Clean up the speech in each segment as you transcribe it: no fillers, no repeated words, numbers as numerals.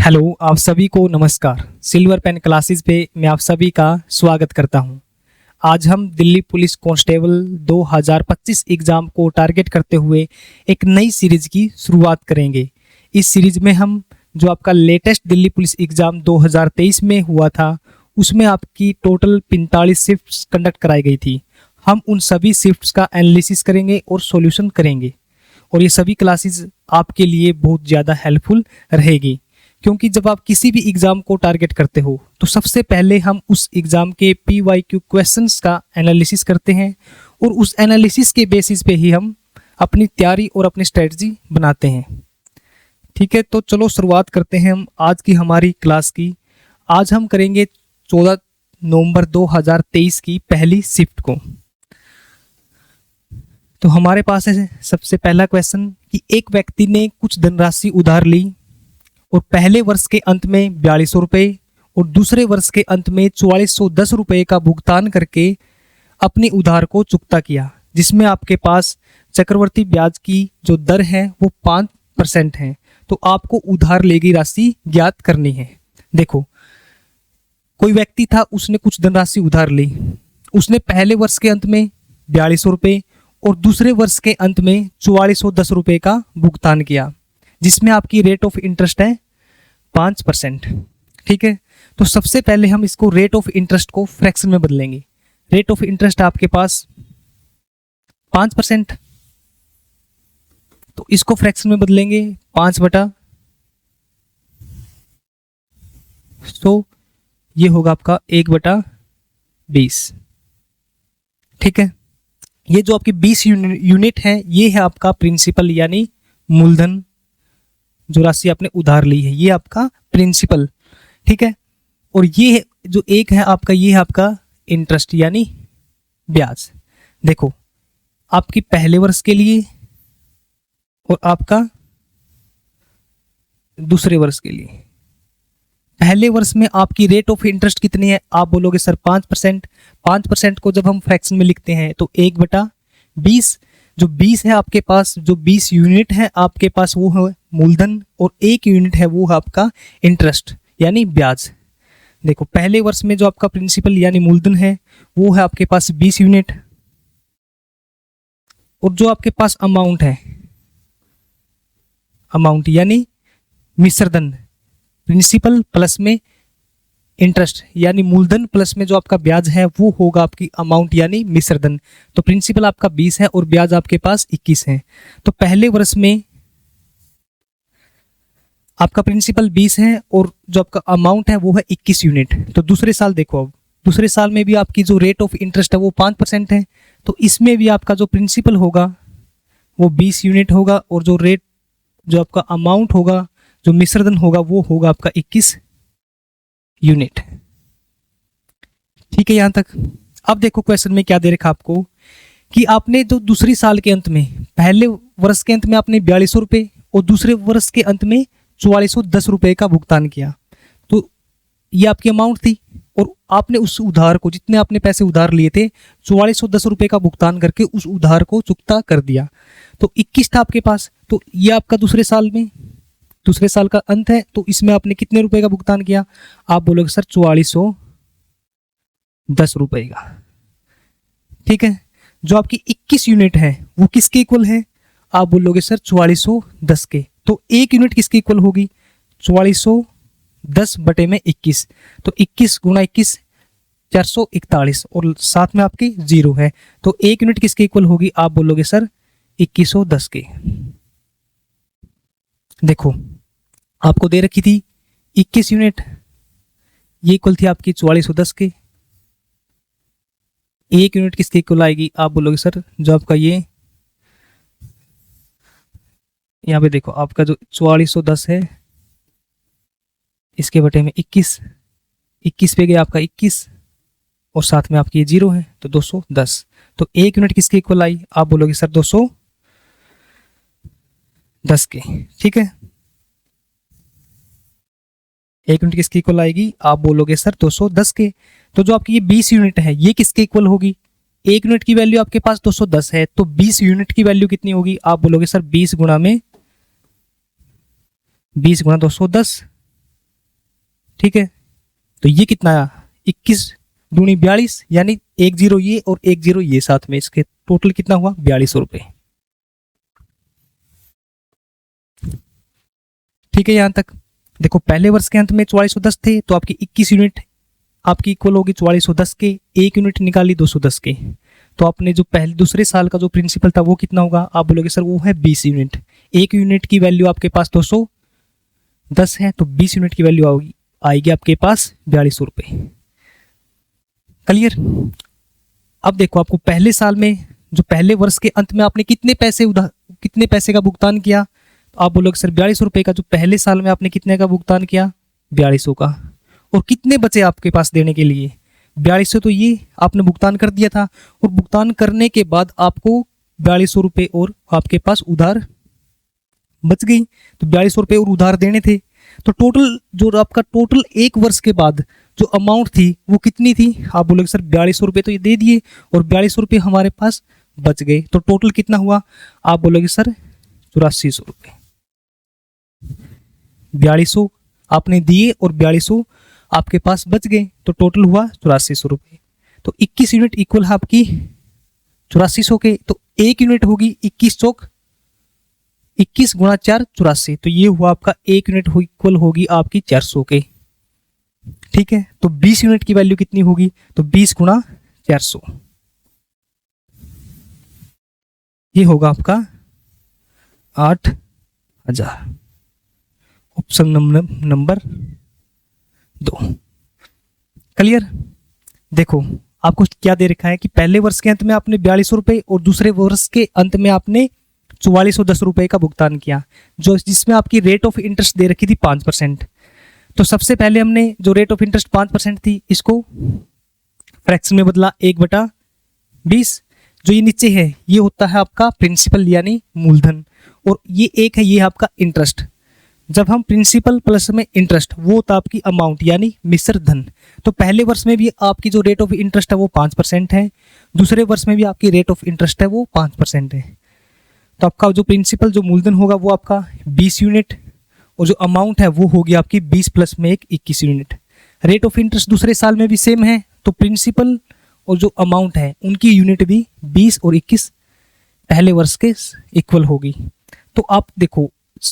Hello, आप सभी को नमस्कार। सिल्वर पेन क्लासेस पे मैं आप सभी का स्वागत करता हूं। आज हम दिल्ली पुलिस कांस्टेबल 2025 एग्ज़ाम को टारगेट करते हुए एक नई सीरीज की शुरुआत करेंगे। इस सीरीज में हम जो आपका लेटेस्ट दिल्ली पुलिस एग्ज़ाम 2023 में हुआ था, उसमें आपकी टोटल 45 शिफ्ट्स कंडक्ट कराई गई थी। हम उन सभी शिफ्ट्स का एनालिसिस करेंगे और सॉल्यूशन करेंगे, और ये सभी क्लासेस आपके लिए बहुत ज़्यादा हेल्पफुल रहेगी, क्योंकि जब आप किसी भी एग्ज़ाम को टारगेट करते हो तो सबसे पहले हम उस एग्ज़ाम के PYQ क्वेश्चंस का एनालिसिस करते हैं, और उस एनालिसिस के बेसिस पे ही हम अपनी तैयारी और अपनी स्ट्रेटजी बनाते हैं। ठीक है, तो चलो शुरुआत करते हैं हम आज की हमारी क्लास की। आज हम करेंगे 14 नवंबर 2023 की पहली शिफ्ट को। तो हमारे पास है सबसे पहला क्वेश्चन कि एक व्यक्ति ने कुछ धनराशि उधार ली और पहले वर्ष के अंत में 4200 रुपये और दूसरे वर्ष के अंत में 4410 रुपये का भुगतान करके अपने उधार को चुकता किया, जिसमें आपके पास चक्रवर्ती ब्याज की जो दर है वो 5% है। तो आपको उधार ली गई राशि ज्ञात करनी है। देखो, कोई व्यक्ति था, उसने कुछ धनराशि उधार ली। उसने पहले वर्ष के अंत में 4200 रुपये और दूसरे वर्ष के अंत में 4410 रुपये का भुगतान किया, जिसमें आपकी रेट ऑफ इंटरेस्ट है 5%। ठीक है, तो सबसे पहले हम इसको रेट ऑफ इंटरेस्ट को फ्रैक्शन में बदलेंगे। रेट ऑफ इंटरेस्ट आपके पास 5%, तो इसको फ्रैक्शन में बदलेंगे 5/, तो ये होगा आपका 1/20। ठीक है, ये जो आपकी 20 यूनिट है, ये है आपका प्रिंसिपल यानी मूलधन। जो राशि आपने उधार ली है ये आपका प्रिंसिपल। ठीक है, और ये जो एक है आपका, ये है आपका इंटरेस्ट यानी ब्याज। देखो, आपकी पहले वर्ष के लिए और आपका दूसरे वर्ष के लिए। पहले वर्ष में आपकी रेट ऑफ इंटरेस्ट कितनी है? आप बोलोगे सर 5%। 5% को जब हम फ्रैक्शन में लिखते हैं तो 1/20। जो 20 है आपके पास, जो 20 यूनिट है आपके पास, वो है मूलधन, और 1 यूनिट है वो है आपका इंटरेस्ट यानी ब्याज। देखो, पहले वर्ष में जो आपका प्रिंसिपल यानी मूलधन है वो है आपके पास 20 यूनिट, और जो आपके पास अमाउंट है, अमाउंट यानी मिश्रधन, प्रिंसिपल प्लस में इंटरेस्ट यानी मूलधन प्लस में जो आपका ब्याज है वो होगा आपकी अमाउंट यानी मिश्रधन। तो प्रिंसिपल आपका 20 है और ब्याज आपके पास 21 है। तो पहले वर्ष में आपका प्रिंसिपल 20 है और जो आपका अमाउंट है वो है 21 यूनिट। तो दूसरे साल देखो, अब दूसरे साल में भी आपकी जो रेट ऑफ इंटरेस्ट है वो 5% है, तो इसमें भी आपका जो प्रिंसिपल होगा वो 20 यूनिट होगा, और जो रेट, जो आपका अमाउंट होगा, जो मिश्रधन होगा, वो होगा आपका 21 यूनिट। ठीक है, यहां तक। अब देखो क्वेश्चन में क्या दे रखा आपको कि आपने जो दूसरी साल के अंत में, पहले वर्ष के अंत में आपने 4200 रुपये और दूसरे वर्ष के अंत में 4410 रुपये का भुगतान किया। तो ये आपकी अमाउंट थी, और आपने उस उधार को, जितने आपने पैसे उधार लिए थे, 4410 रुपये का भुगतान करके उस उधार को चुकता कर दिया। तो 21 था आपके पास, तो ये आपका दूसरे साल में, दूसरे साल का अंत है, तो इसमें आपने कितने रुपए का भुगतान किया? आप बोलोगे सर 4410 रुपए का। ठीक है, जो आपकी 21 यूनिट है वो किसके इक्वल है? आप बोलोगे सर 4410 के। तो 1 यूनिट किसके इक्वल होगी? 4410 बटे में 21, तो 21 गुणा 21 441, और साथ में आपकी 0 है, तो 1 यूनिट किसके इक्वल होगी? आप बोलोगे सर 2110 के। देखो, आपको दे रखी थी 21 यूनिट, ये इक्वल थी आपकी 4410 के। 1 यूनिट किसके इक्वल आएगी? आप बोलोगे सर जो आपका ये यहाँ पे देखो, आपका जो 4410 है, इसके बटे में 21, 21 पे गया आपका 21, और साथ में आपकी ये 0 है, तो 210। तो 1 यूनिट किसके इक्वल आई? आप बोलोगे सर 210 के। ठीक है, 1 यूनिट किसके इक्वल आएगी? आप बोलोगे सर 210 के। तो जो आपकी ये 20 यूनिट है ये किसके इक्वल होगी? 1 यूनिट की वैल्यू आपके पास 210 है, तो 20 यूनिट की वैल्यू कितनी होगी? आप बोलोगे सर 20 गुणा 210, ठीक है, तो ये कितना आया 21 दूनी 42, यानी 10 ये और 10 ये साथ में, इसके टोटल कितना हुआ 4200 रुपये। ठीक है, यहां तक देखो पहले वर्ष के अंत में 4410 थे, तो आपकी 21 यूनिट आपकी इक्वल होगी 4410 के, एक यूनिट निकाली 210 के, तो आपने जो पहले दूसरे साल का जो प्रिंसिपल था वो कितना होगा, आप बोलोगे सर वो है 20 यूनिट। एक यूनिट की वैल्यू आपके पास 210 है, तो 20 यूनिट की वैल्यू आएगी आपके पास 4200 रुपये। क्लियर। अब देखो आपको पहले साल में जो पहले वर्ष के अंत में आपने कितने पैसे का भुगतान किया, तो आप बोलोगे सर 4200 रुपये का। जो पहले साल में आपने कितने का भुगतान किया 4200 का, और कितने बचे आपके पास देने के लिए 4200, तो ये आपने भुगतान कर दिया था, और भुगतान करने के बाद आपको 4200 रुपये और आपके पास उधार बच गई, तो 4200 रुपये और उधार देने थे। तो टोटल जो आपका टोटल एक वर्ष के बाद जो अमाउंट थी वो कितनी थी, आप बोलोगे सर 4200 रुपये तो ये दे दिए और 4200 रुपये हमारे पास बच गए, तो टोटल कितना हुआ, आप बोलोगे सर 8400 रुपये। 4200 आपने दिए और 4200 आपके पास बच गए, तो टोटल हुआ 8400 रुपये। तो 21 यूनिट इक्वल है आपकी 8400 के, तो एक यूनिट होगी 21 चौक 21 गुणा 4 84, तो ये हुआ आपका एक यूनिट इक्वल होगी आपकी 400 के। ठीक है, तो 20 यूनिट की वैल्यू कितनी होगी, तो 20 गुणा 400, ये होगा आपका 8000। Option number 2। क्लियर। देखो आपको क्या दे रखा है कि पहले वर्ष के अंत में आपने 4200 रुपये और दूसरे वर्ष के अंत में आपने 4410 रुपये का भुगतान किया, जिसमें आपकी रेट ऑफ इंटरेस्ट दे रखी थी 5%। तो सबसे पहले हमने जो रेट ऑफ इंटरेस्ट 5% थी, इसको फ्रैक्शन में बदला 1/20। जो ये नीचे है ये होता है आपका प्रिंसिपल यानी मूलधन, और ये एक है ये आपका इंटरेस्ट। जब हम प्रिंसिपल प्लस में इंटरेस्ट, वो होता आपकी अमाउंट यानी मिश्र धन। तो पहले वर्ष में भी आपकी जो रेट ऑफ इंटरेस्ट है वो 5% है, दूसरे वर्ष में भी आपकी रेट ऑफ इंटरेस्ट है वो 5% है। तो आपका जो प्रिंसिपल जो मूलधन होगा वो आपका 20 यूनिट, और जो अमाउंट है वो होगी आपकी 20 प्लस में 21 यूनिट। रेट ऑफ इंटरेस्ट दूसरे साल में भी सेम है, तो प्रिंसिपल और जो अमाउंट है उनकी यूनिट भी 20 और 21 पहले वर्ष के इक्वल होगी। तो आप देखो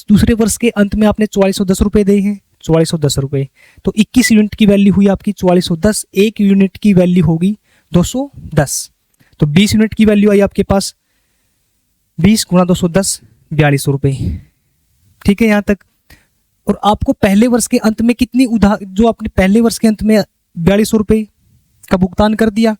दूसरे वर्ष के अंत में आपने 4410 रुपये दिए हैं, 4410 रुपये, तो 21 यूनिट की वैल्यू हुई आपकी 4410, एक यूनिट की वैल्यू होगी 210, तो 20 यूनिट की वैल्यू आई आपके पास 20 गुणा 210 4200 रुपये। ठीक है यहाँ तक। और आपको पहले वर्ष के अंत में कितनी जो आपने पहले वर्ष के अंत में 4200 रुपये का भुगतान कर दिया,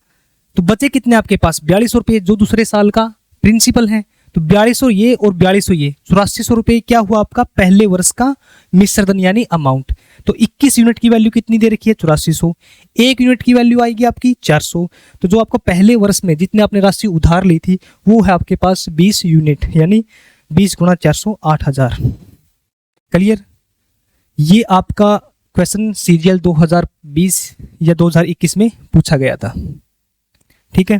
तो बचे कितने आपके पास 4200 रुपये जो दूसरे साल का प्रिंसिपल है, तो 4200 ये और 4200 ये 8400 रुपये क्या हुआ आपका पहले वर्ष का मिश्रधन यानी अमाउंट। तो 21 यूनिट की वैल्यू कितनी दे रखी है 8400, एक यूनिट की वैल्यू आएगी आपकी 400, तो जो आपको पहले वर्ष में जितने आपने राशि उधार ली थी वो है आपके पास 20 यूनिट यानी 20 गुणा 400 8000। क्लियर। ये आपका क्वेश्चन सीरियल 2020 या 2021 में पूछा गया था। ठीक है,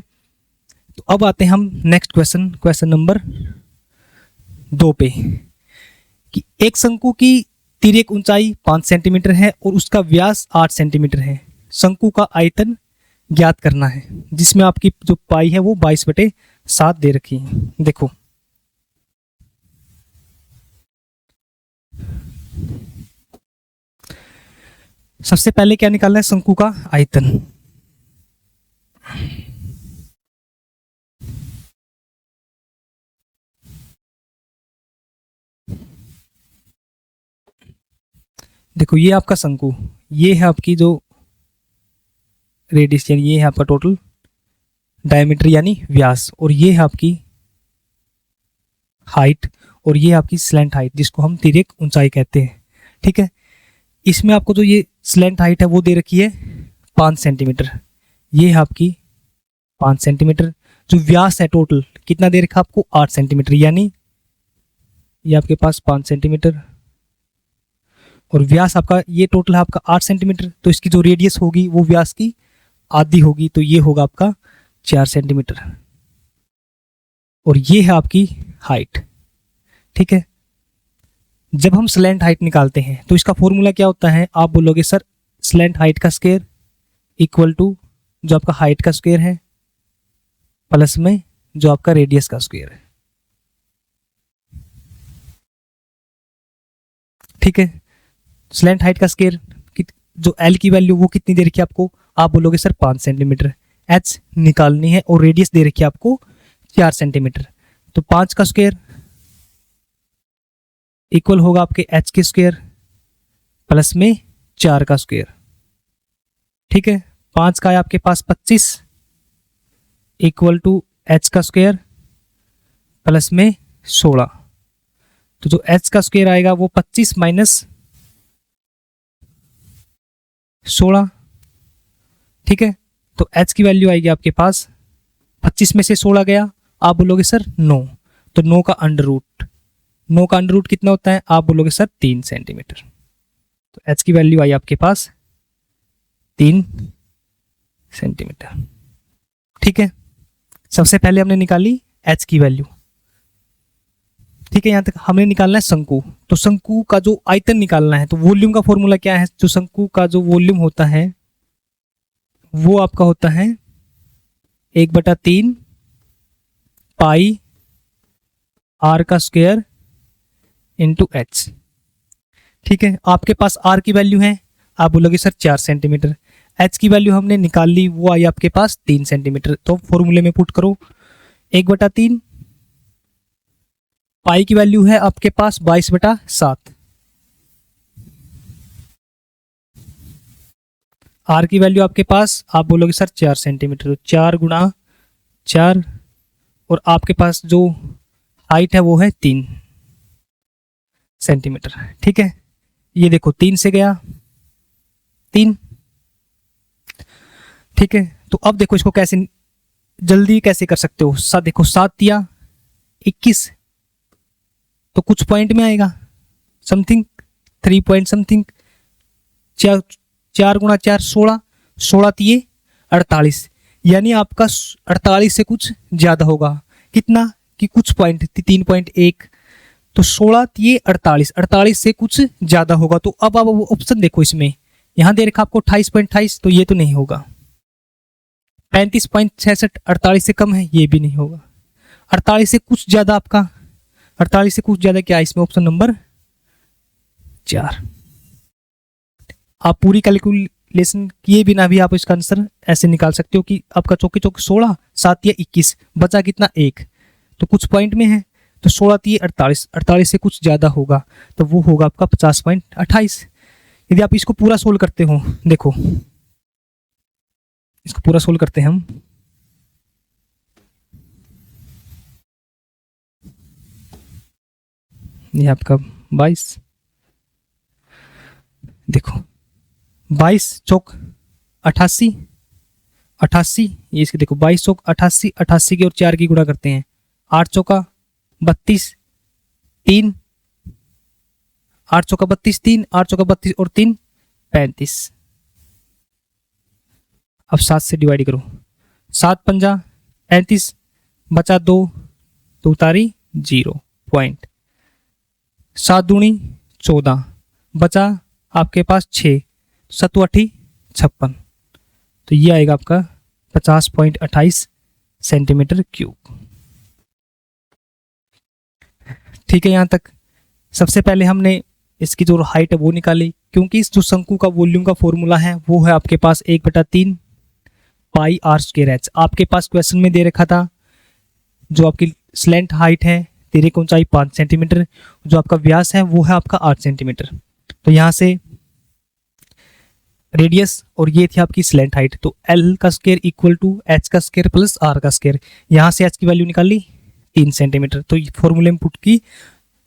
तो अब आते हैं हम नेक्स्ट क्वेश्चन नंबर 2 पे, कि एक शंकु की तिर्यक ऊंचाई 5 सेंटीमीटर है और उसका व्यास 8 सेंटीमीटर है। शंकु का आयतन ज्ञात करना है, जिसमें आपकी जो पाई है वो 22/7 दे रखी है। देखो सबसे पहले क्या निकालना है, शंकु का आयतन। देखो ये आपका शंकु, ये है आपकी जो रेडियस यानी ये है आपका टोटल डायमीटर यानी व्यास, और ये है आपकी हाइट, और ये आपकी स्लैंट हाइट जिसको हम तिर्यक ऊंचाई कहते हैं। ठीक है, इसमें आपको जो ये स्लैंट हाइट है वो दे रखी है 5 सेंटीमीटर, ये है आपकी 5 सेंटीमीटर। जो व्यास है टोटल कितना दे रखा आपको 8 सेंटीमीटर, यानी ये आपके पास 5 सेंटीमीटर और व्यास आपका ये टोटल है आपका 8 सेंटीमीटर। तो इसकी जो रेडियस होगी वो व्यास की आधी होगी, तो ये होगा आपका 4 सेंटीमीटर, और ये है आपकी हाइट। ठीक है, जब हम स्लैंट हाइट निकालते हैं तो इसका फॉर्मूला क्या होता है, आप बोलोगे सर स्लैंट हाइट का स्क्वायर इक्वल टू जो आपका हाइट का स्क्वायर है प्लस में जो आपका रेडियस का स्क्वायर है। ठीक है, स्लैंट हाइट का स्क्वायर जो एल की वैल्यू वो कितनी दे रखी है आपको, आप बोलोगे सर 5 सेंटीमीटर। एच निकालनी है और रेडियस दे रखी है आपको 4 सेंटीमीटर। तो 5 का स्क्वायर इक्वल होगा आपके एच के स्क्वायर प्लस में 4 का स्क्वायर। ठीक है, 5 का है आपके पास 25 इक्वल टू एच का स्क्वायर प्लस में 16। तो जो एच का स्क्वायर आएगा वो 25 माइनस 16। ठीक है, तो एच की वैल्यू आएगी आपके पास 25 में से 16 गया, आप बोलोगे सर 9। तो 9 का अंडर रूट, 9 का अंडर रूट कितना होता है, आप बोलोगे सर 3 सेंटीमीटर। तो एच की वैल्यू आई आपके पास 3 सेंटीमीटर। ठीक है, सबसे पहले हमने निकाली एच की वैल्यू। ठीक है, यहां तक हमने निकालना है शंकु। तो शंकु का जो आयतन निकालना है, तो वॉल्यूम का फॉर्मूला क्या है, जो शंकु का जो वॉल्यूम होता है वो आपका होता है 1/3 पाई आर का स्क्वायर इंटू एच। ठीक है, आपके पास आर की वैल्यू है, आप बोलोगे सर 4 सेंटीमीटर। एच की वैल्यू हमने निकाल ली, वो आई आपके पास 3 सेंटीमीटर। तो फॉर्मूले में पुट करो 1/3 पाई की वैल्यू है आपके पास 22/7, आर की वैल्यू आपके पास आप बोलोगे सर 4 सेंटीमीटर। तो 4 गुणा 4 और आपके पास जो हाइट है वो है 3 सेंटीमीटर। ठीक है, ये देखो 3 से गया 3। ठीक है, तो अब देखो इसको कैसे जल्दी कैसे कर सकते हो। देखो 7 दिया 21, तो कुछ पॉइंट में आएगा समथिंग 3 पॉइंट समथिंग। 4 गुणा 4 16, 16 तिये 48, यानी आपका 48 से कुछ ज्यादा होगा। कितना कि कुछ पॉइंट 3.1, तो 16 तिये 48, 48 से कुछ ज्यादा होगा। तो अब आप ऑप्शन देखो, इसमें यहां दे रखा आपको 28.28, तो ये तो नहीं होगा। 35.66 48 से कम है, ये भी नहीं होगा। 48 से कुछ ज्यादा आपका 48 से कुछ ज्यादा क्या है इसमें, ऑप्शन नंबर 4। आप पूरी कैलकुलेशन किए बिना भी आप इसका आंसर ऐसे निकाल सकते हो कि आपका चौके चौके 16, 7 या 21, बचा कितना 1, तो कुछ पॉइंट में है। तो 16 तिये 48, 48 से कुछ ज्यादा होगा, तो वो होगा आपका 50.28। यदि आप इसको पूरा सोल्व करते हो, देखो इसको पूरा सोल्व करते हैं हम। ये आपका 22, देखो 22 चौक 88, 88 ये इसके देखो 22 चौक 88, 88 की और 4 की गुणा करते हैं, 8 चौका 32 3, 8 चौका 32 3, 8 चौका 32 और 3 35। अब 7 से डिवाइड करो, 7 पंजा 35, बचा 2, तो उतारी 0 पॉइंट। 7 दूनी 14, बचा आपके पास 6, 7 8 56, तो ये आएगा आपका 50.28 सेंटीमीटर क्यूब। ठीक है, यहां तक सबसे पहले हमने इसकी जो हाइट है वो निकाली, क्योंकि इस जो शंकु का वॉल्यूम का फॉर्मूला है वो है आपके पास 1/3 पाई आर स्क्वायर एच। आपके पास क्वेश्चन में दे रखा था जो आपकी स्लैंट हाइट है, तिरक ऊंचाई 5 सेंटीमीटर, जो आपका व्यास है वो है आपका 8 सेंटीमीटर। तो यहां से रेडियस और ये थी आपकी स्लैंट हाइट, तो एल का स्क्वायर इक्वल टू एच का स्क्वायर प्लस आर का स्क्वायर। यहां से एच की वैल्यू निकाल ली 3 सेंटीमीटर, तो फॉर्मूले में पुट की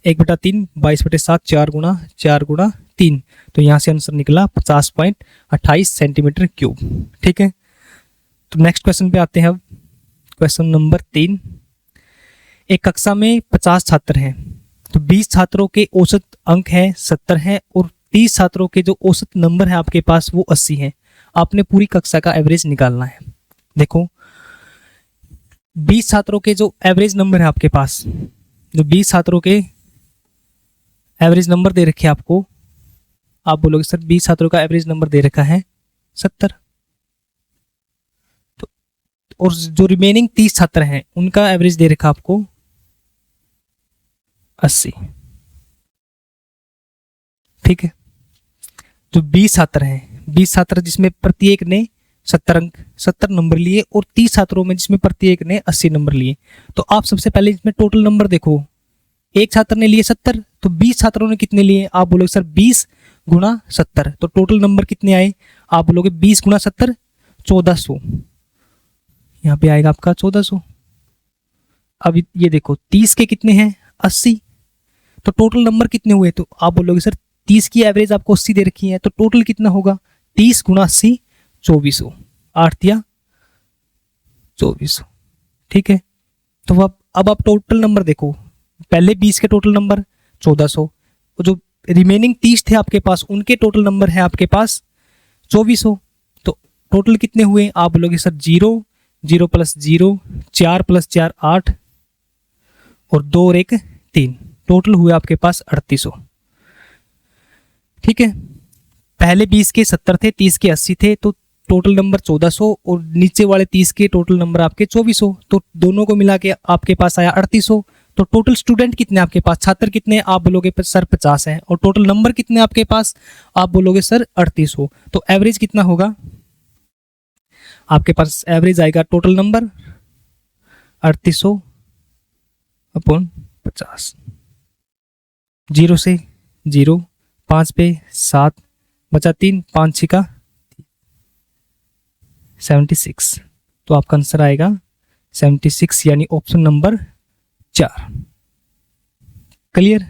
1/3 22/7 4 गुणा 3, तो यहाँ से आंसर निकला 50.28 सेंटीमीटर क्यूब। ठीक है, तो नेक्स्ट क्वेश्चन पे आते हैं अब। क्वेश्चन नंबर 3, एक कक्षा में 50 छात्र हैं, तो 20 छात्रों के औसत अंक है 70 हैं और 30 छात्रों के जो औसत नंबर है आपके पास वो 80 हैं। आपने पूरी कक्षा का एवरेज निकालना है। देखो 20 छात्रों के जो एवरेज नंबर है आपके पास, जो 20 छात्रों के एवरेज नंबर दे रखे आपको आप बोलोगे सर 20 छात्रों का एवरेज नंबर दे रखा है 70, तो और जो रिमेनिंग 30 छात्र हैं उनका एवरेज दे रखा आपको 80। ठीक है, जो 20 छात्र हैं, 20 छात्र जिसमें प्रत्येक ने 70 नंबर लिए और 30 छात्रों में जिसमें प्रत्येक ने 80 नंबर लिए, तो आप सबसे पहले इसमें टोटल नंबर देखो। एक छात्र ने लिए 70, तो 20 छात्रों ने कितने लिए? आप बोलोगे सर 20 गुणा 70, तो टोटल नंबर कितने आए? आप बोलोगे 20 गुणा 70 1400, यहाँ पे आएगा आपका 1400। अब ये देखो 30 के कितने हैं? 80, तो टोटल नंबर कितने हुए? तो आप बोलोगे सर 30 की एवरेज आपको 80 दे रखी है, तो टोटल कितना होगा? 30 गुणा 80 2400, 8 या 2400। ठीक है, तो अब आप टोटल नंबर देखो, पहले 20 के टोटल नंबर 1400, और जो रिमेनिंग 30 थे आपके पास उनके टोटल नंबर है आपके पास 2400, तो टोटल कितने हुए? आप बोलोगे सर 0 0 प्लस 0 4 प्लस 4 8 और 2 और 1 3, टोटल हुए आपके पास 3800। ठीक है, पहले 20 के 70 थे, 30 के 80 थे, तो टोटल नंबर 1400 और नीचे वाले 30 के टोटल नंबर आपके 2400, तो दोनों को मिला के आपके पास आया 3800। तो टोटल स्टूडेंट कितने आपके पास? छात्र कितने? आप बोलोगे सर 50 है, और टोटल नंबर कितने आपके पास? आप बोलोगे सर 3800, तो एवरेज कितना होगा? आपके पास एवरेज आएगा टोटल नंबर 3800 अपॉन 50, 0 से 0, 5 पे 7 बचा 3, 5 6 का 76, तो आपका आंसर आएगा 76, यानी ऑप्शन नंबर 4। क्लियर?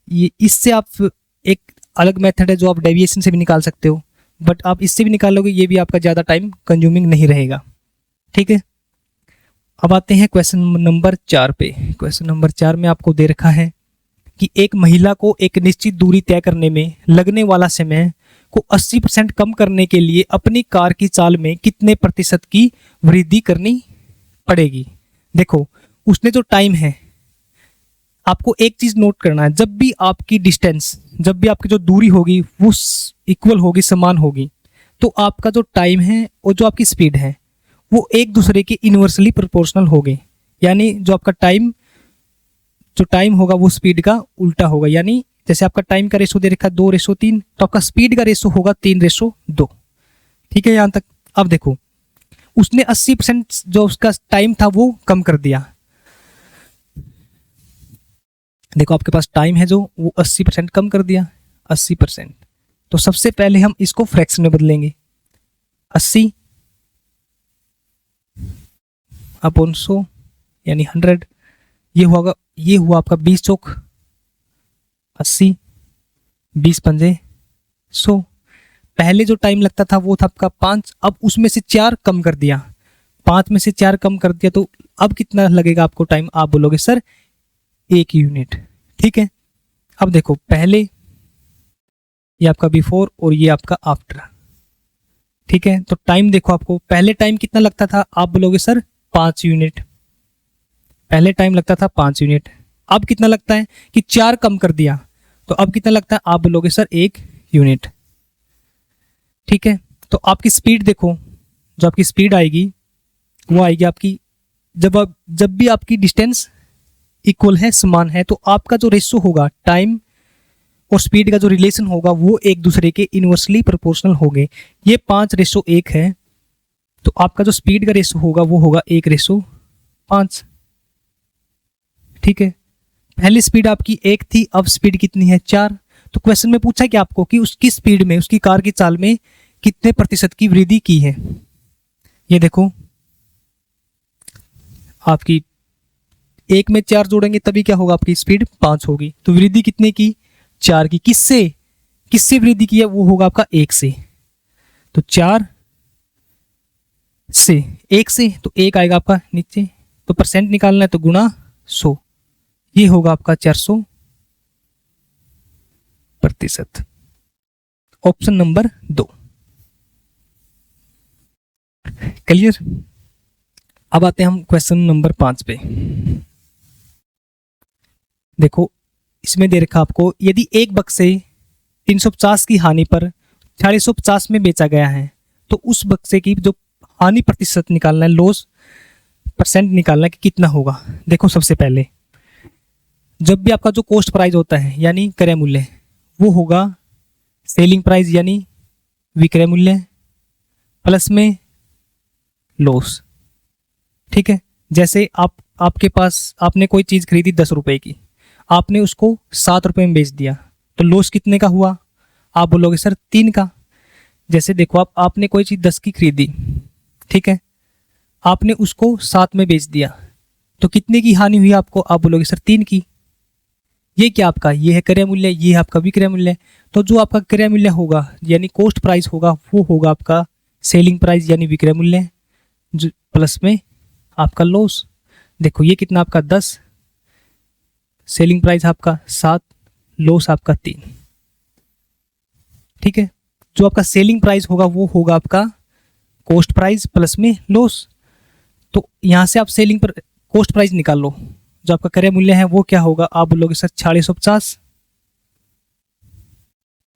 ये इससे आप एक अलग मेथड है जो आप डेविएशन से भी निकाल सकते हो, बट आप इससे भी निकालोगे, ये भी आपका ज़्यादा टाइम कंज्यूमिंग नहीं रहेगा। ठीक है, अब आते हैं क्वेश्चन नंबर 4 पे। क्वेश्चन नंबर 4 में आपको दे रखा है कि एक महिला को एक निश्चित दूरी तय करने में लगने वाला समय को 80% कम करने के लिए अपनी कार की चाल में कितने प्रतिशत की वृद्धि करनी पड़ेगी। देखो, उसने जो टाइम है, आपको एक चीज नोट करना है, जब भी आपकी डिस्टेंस, जब भी आपकी जो दूरी होगी वो इक्वल होगी, समान होगी, तो आपका जो टाइम है और जो आपकी स्पीड है वो एक दूसरे के इनवर्सली प्रोपोर्शनल होंगे। यानी जो आपका टाइम होगा वो स्पीड का उल्टा होगा। यानी जैसे आपका टाइम का रेशो दे रखा है 2:3, तो आपका स्पीड का रेशो होगा 3:2। ठीक है, यहां तक। अब देखो, उसने 80% जो उसका टाइम था वो कम कर दिया। देखो, आपके पास टाइम है जो वो 80% कम कर दिया, 80%। तो सबसे पहले हम इसको फ्रैक्शन में बदलेंगे, 80 अपॉन 100 यानी 100। ये हुआ आपका 20 चौक 80, 20 पंजे 100। पहले जो टाइम लगता था वो था आपका 5, अब उसमें से 4 कम कर दिया, 5 में से 4 कम कर दिया, तो अब कितना लगेगा आपको टाइम? आप बोलोगे सर 1 यूनिट। ठीक है, अब देखो, पहले ये आपका बिफोर और ये आपका आफ्टर। ठीक है, तो टाइम देखो, आपको पहले टाइम कितना लगता था? आप बोलोगे सर 5 यूनिट। पहले टाइम लगता था 5 यूनिट, अब कितना लगता है कि 4 कम कर दिया, तो अब कितना लगता है? आप बोलोगे सर 1 यूनिट। ठीक है, तो आपकी स्पीड देखो, जो आपकी स्पीड आएगी वो आएगी आपकी, जब भी आपकी डिस्टेंस इक्वल है, समान है, तो आपका जो रेशो होगा टाइम और स्पीड का जो रिलेशन होगा वो एक दूसरे के इनवर्सली प्रोपोर्शनल होंगे। ये 5:1 है, तो आपका जो स्पीड का रेशो होगा वो होगा 1:5। ठीक है, पहली स्पीड आपकी 1 थी, अब स्पीड कितनी है? 4। तो क्वेश्चन में पूछा कि आपको कि उसकी स्पीड में, उसकी कार की चाल में कितने प्रतिशत की वृद्धि की है। ये देखो, आपकी 1 में 4 जोड़ेंगे तभी क्या होगा? आपकी स्पीड 5 होगी। तो वृद्धि कितने की? 4 की। किससे वृद्धि की है? वो होगा आपका 1 से। तो 4 से 1 से, तो 1 आएगा आपका नीचे, तो परसेंट निकालना है तो गुणा 100, ये होगा आपका 400%। Option number 2। क्लियर? अब आते हैं हम क्वेश्चन नंबर 5 पे। देखो, इसमें दे रखा आपको, यदि एक बक्से 350 की हानि पर 450 में बेचा गया है, तो उस बक्से की जो हानि प्रतिशत निकालना है, लॉस परसेंट निकालना है कि कितना होगा। देखो सबसे पहले जब भी आपका जो कॉस्ट प्राइस होता है यानी क्रय मूल्य, वो होगा सेलिंग प्राइस यानी विक्रय मूल्य प्लस में लॉस। ठीक है, जैसे आपके पास आपने कोई चीज़ खरीदी 10 रुपए की, आपने उसको 7 रुपए में बेच दिया, तो लॉस कितने का हुआ? आप बोलोगे सर 3 का। जैसे देखो आपने कोई चीज़ 10 की खरीदी, ठीक है, आपने उसको 7 में बेच दिया, तो कितने की हानि हुई आपको? आप बोलोगे सर 3 की। ये क्या आपका, ये है क्रय मूल्य, ये है आपका विक्रय मूल्य। तो जो आपका क्रय मूल्य होगा यानी कॉस्ट प्राइस होगा, वो होगा आपका सेलिंग प्राइस यानी विक्रय मूल्य, जो प्लस में आपका लॉस। देखो ये कितना आपका 10, सेलिंग प्राइस आपका 7, लॉस आपका 3। ठीक है, जो आपका सेलिंग प्राइस होगा वो होगा आपका कॉस्ट प्राइस प्लस में लॉस। तो यहां से आप सेलिंग पर कॉस्ट प्राइस निकाल लो, जो आपका क्रय मूल्य है वो क्या होगा? आप बोलोगे सर 450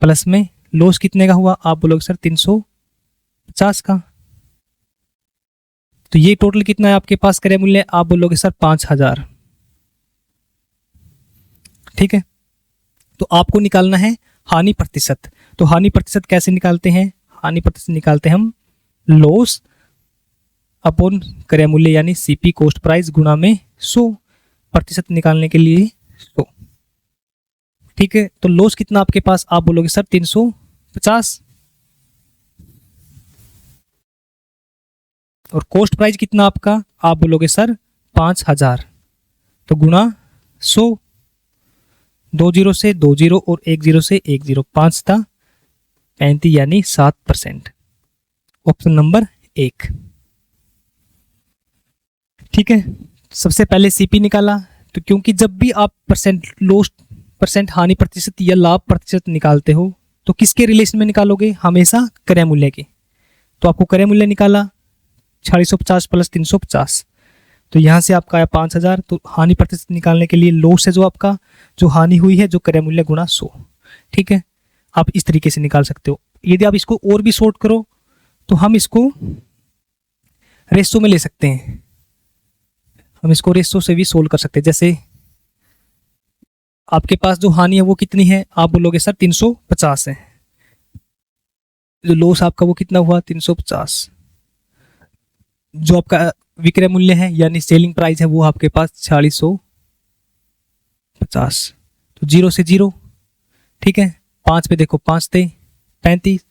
प्लस में लॉस कितने का हुआ? आप बोलोगे सर 350 का। तो ये टोटल कितना है आपके पास क्रय मूल्य? आप बोलोगे सर 5000। ठीक है, तो आपको निकालना है हानि प्रतिशत। तो हानि प्रतिशत कैसे निकालते हैं? हानि प्रतिशत निकालते हैं हम लॉस अपॉन क्रय मूल्य यानी सीपी कॉस्ट प्राइस गुणा में 100% निकालने के लिए 100। ठीक है, तो लॉस कितना आपके पास? आप बोलोगे सर 350, और कॉस्ट प्राइस कितना आपका? आप बोलोगे सर 5000। तो गुणा 100, 2 जीरो से 2 जीरो और 1 जीरो से 1 जीरो, 5 था 35 यानी 7%। Option number 1। ठीक है, सबसे पहले सीपी निकाला, तो क्योंकि जब भी आप परसेंट हानि प्रतिशत या लाभ प्रतिशत निकालते हो तो किसके रिलेशन में निकालोगे? हमेशा क्रय मूल्य के। तो आपको क्रय मूल्य निकाला 450 प्लस 350, तो यहाँ से आपका आया 5000। तो हानि प्रतिशत निकालने के लिए लॉस है जो आपका, जो हानि हुई है, जो क्रय मूल्य गुणा 100। ठीक है, आप इस तरीके से निकाल सकते हो। यदि आप इसको और भी शॉर्ट करो तो हम इसको रेशो में ले सकते हैं, हम इसको रेशो से भी सोल्व कर सकते हैं। जैसे आपके पास जो हानि है वो कितनी है? आप बोलोगे सर 350 है, जो लॉस आपका वो कितना हुआ? 350। जो आपका विक्रय मूल्य है यानी सेलिंग प्राइस है वो आपके पास 4650। तो 0 से 0, ठीक है, 5 पे देखो 5 थे 35,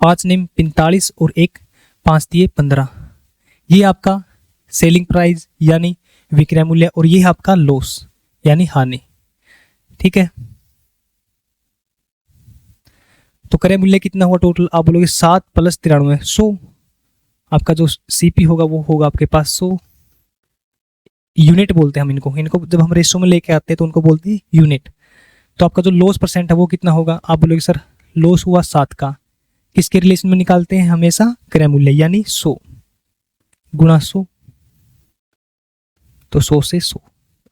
5 निम 45 और 1 5 दिए 15। ये आपका सेलिंग प्राइस यानी विक्रय मूल्य, और ये है आपका लॉस यानी हानि। ठीक है, तो क्रय मूल्य कितना हुआ टोटल? आप बोलोगे 7 प्लस 93 100। आपका जो सीपी होगा वो होगा आपके पास 100। यूनिट बोलते हैं हम इनको जब हम रेशो में लेके आते हैं तो उनको बोलते हैं यूनिट। तो आपका जो लॉस परसेंट है वो कितना होगा? आप बोलोगे सर लॉस हुआ 7 का। किसके रिलेशन में निकालते हैं? हमेशा क्रय मूल्य यानी 100 गुणा 100, तो 100 से 100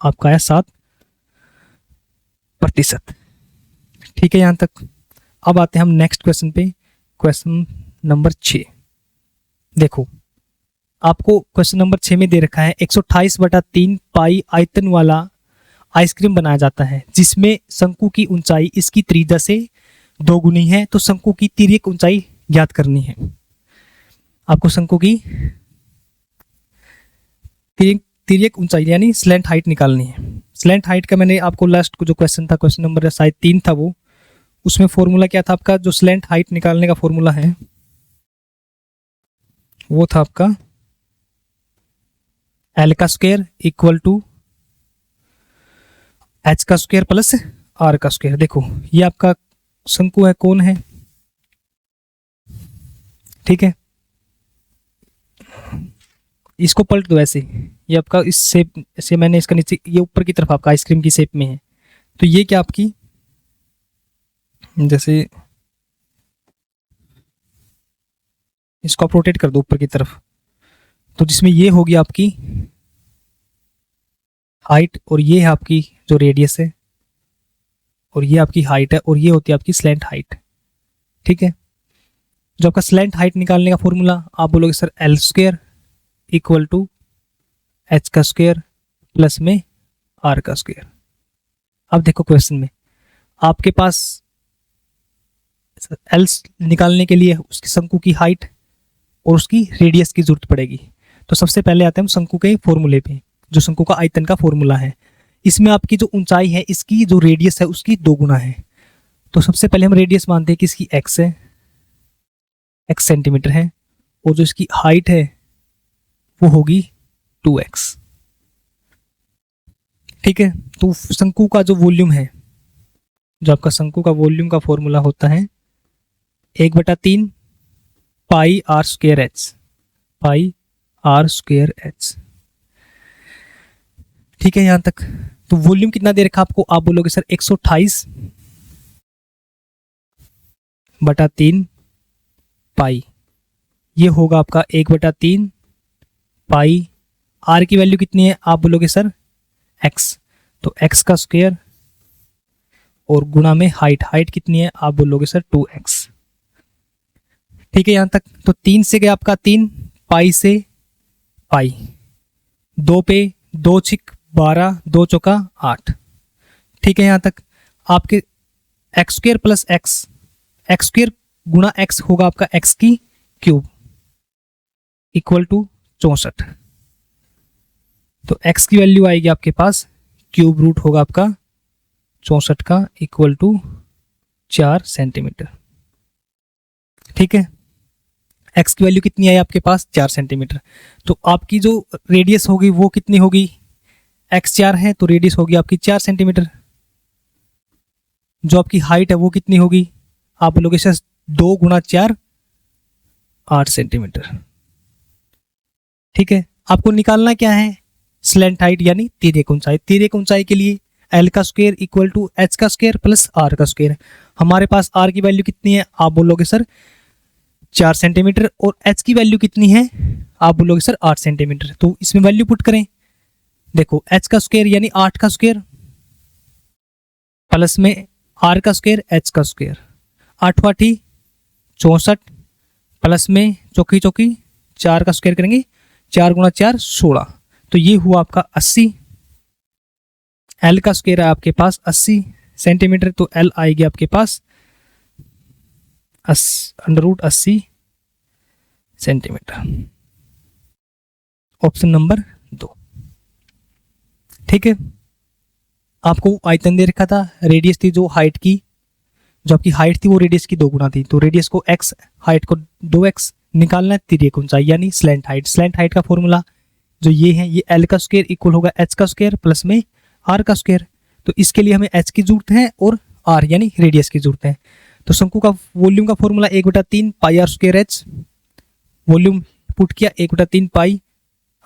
आपका आया 7%। ठीक है, यहां तक। अब आते हैं हम नेक्स्ट क्वेश्चन पे, क्वेश्चन नंबर 6। देखो आपको क्वेश्चन नंबर 6 में दे रखा है 128/3 पाई आयतन वाला आइसक्रीम बनाया जाता है जिसमें शंकु की ऊंचाई इसकी त्रिज्या से 2 गुनी है। तो शंकु की तिर्यक ऊंचाई ज्ञात करनी है। आपको शंकु की तिर्यक ऊंचाई यानी स्लैंट हाइट निकालनी है। स्लैंट हाइट का मैंने आपको लास्ट जो क्वेश्चन था, क्वेश्चन नंबर शायद 3 था, वो उसमें फॉर्मूला क्या था आपका? जो स्लैंट हाइट निकालने का फॉर्मूला है वो था आपका एल का स्क्वायर इक्वल टू एच का स्क्वायर प्लस आर का स्क्वायर। देखो ये आपका शंकु है, कौन है? ठीक है, इसको पलट दो ऐसे, ये आपका इस शेप से, मैंने इसका नीचे ये ऊपर की तरफ आपका आइसक्रीम की शेप में है। तो ये क्या आपकी, जैसे इसको आप रोटेट कर दो ऊपर की तरफ, तो जिसमें ये होगी आपकी हाइट और ये है आपकी जो रेडियस है, और ये आपकी हाइट है और ये होती है आपकी स्लैंट हाइट। ठीक है, जो आपका स्लैंट हाइट निकालने का फॉर्मूला आप बोलोगे sir l square equal to h का स्क्वायर प्लस में आर का स्क्वायर। अब देखो क्वेश्चन में आपके पास एल निकालने के लिए उसकी शंकु की हाइट और उसकी रेडियस की जरूरत पड़ेगी। तो सबसे पहले आते हैं हम शंकु के फॉर्मूले पे, जो शंकु का आयतन का फॉर्मूला है। इसमें आपकी जो ऊंचाई है इसकी जो रेडियस है उसकी 2 गुना है। तो सबसे पहले हम रेडियस मानते हैं कि इसकी एक्स है, एक्स सेंटीमीटर है, और जो इसकी हाइट है वो होगी 2x। ठीक है, तो शंकु का जो वॉल्यूम है, जो आपका शंकु का वॉल्यूम का फॉर्मूला होता है 1/3 pi are square H, pi are square H. ठीक है यहां तक। तो वॉल्यूम कितना दे रखा आपको, आप बोलोगे सर 128/3 पाई, ये होगा आपका 1/3 पाई। आर की वैल्यू कितनी है, आप बोलोगे सर एक्स, तो एक्स का स्क्वायर और गुणा में हाइट, हाइट कितनी है आप बोलोगे सर 2x। ठीक है यहां तक। तो 3 से गया आपका 3, पाई से पाई, 2 पे 2 छिक 12, 2 चौका 8। ठीक है यहां तक। आपके x square plus x, x square गुणा एक्स होगा आपका एक्स की क्यूब इक्वल टू 64। तो एक्स की वैल्यू आएगी आपके पास, क्यूब रूट होगा आपका 64 का इक्वल टू 4 सेंटीमीटर। ठीक है, एक्स की वैल्यू कितनी आई आपके पास 4 सेंटीमीटर। तो आपकी जो रेडियस होगी वो कितनी होगी, एक्स 4 है तो रेडियस होगी आपकी 4 सेंटीमीटर। जो आपकी हाइट है वो कितनी होगी, आप बोलोगे सर 2 गुणा 4 8 सेंटीमीटर। ठीक है, आपको निकालना क्या है, स्लैंट हाइट यानी तिर्यक ऊंचाई। तिर्यक ऊंचाई के लिए एल का स्क्वायर इक्वल टू एच का स्क्वायर प्लस आर का स्क्वायर। हमारे पास आर की वैल्यू कितनी है, आप बोलोगे सर 4 सेंटीमीटर, और एच की वैल्यू कितनी है आप बोलोगे सर 8 सेंटीमीटर। तो इसमें वैल्यू पुट करें, देखो एच का स्क्वायर यानी 8 का स्क्वायर प्लस में आर का स्क्वायर एच का स्क्वायर, 8 वाठी 64 प्लस में चौकी चौकी 4 का स्क्वायर करेंगे, 4 गुणा 4 16। तो ये हुआ आपका 80। एल का स्क्वायर है आपके पास 80 सेंटीमीटर, तो एल आएगी आपके पास √80 सेंटीमीटर। Option number 2। ठीक है, आपको आयतन दे रखा था, रेडियस थी जो हाइट की, जो आपकी हाइट थी वो रेडियस की 2 गुना थी। तो रेडियस को x, हाइट को 2x निकालना है, तिर्यक ऊंचाई यानी स्लैंट हाइट। स्लैंट हाइट का फॉर्मूला जो ये है, ये एल का स्क्वायर इक्वल होगा एच का स्क्वायर प्लस में आर का स्क्वायर। तो इसके लिए हमें एच की जरूरत है और आर यानी रेडियस की जरूरत है। तो शंकु का वॉल्यूम का formula 1/3 pi are square h, volume put किया 1/3 पाई,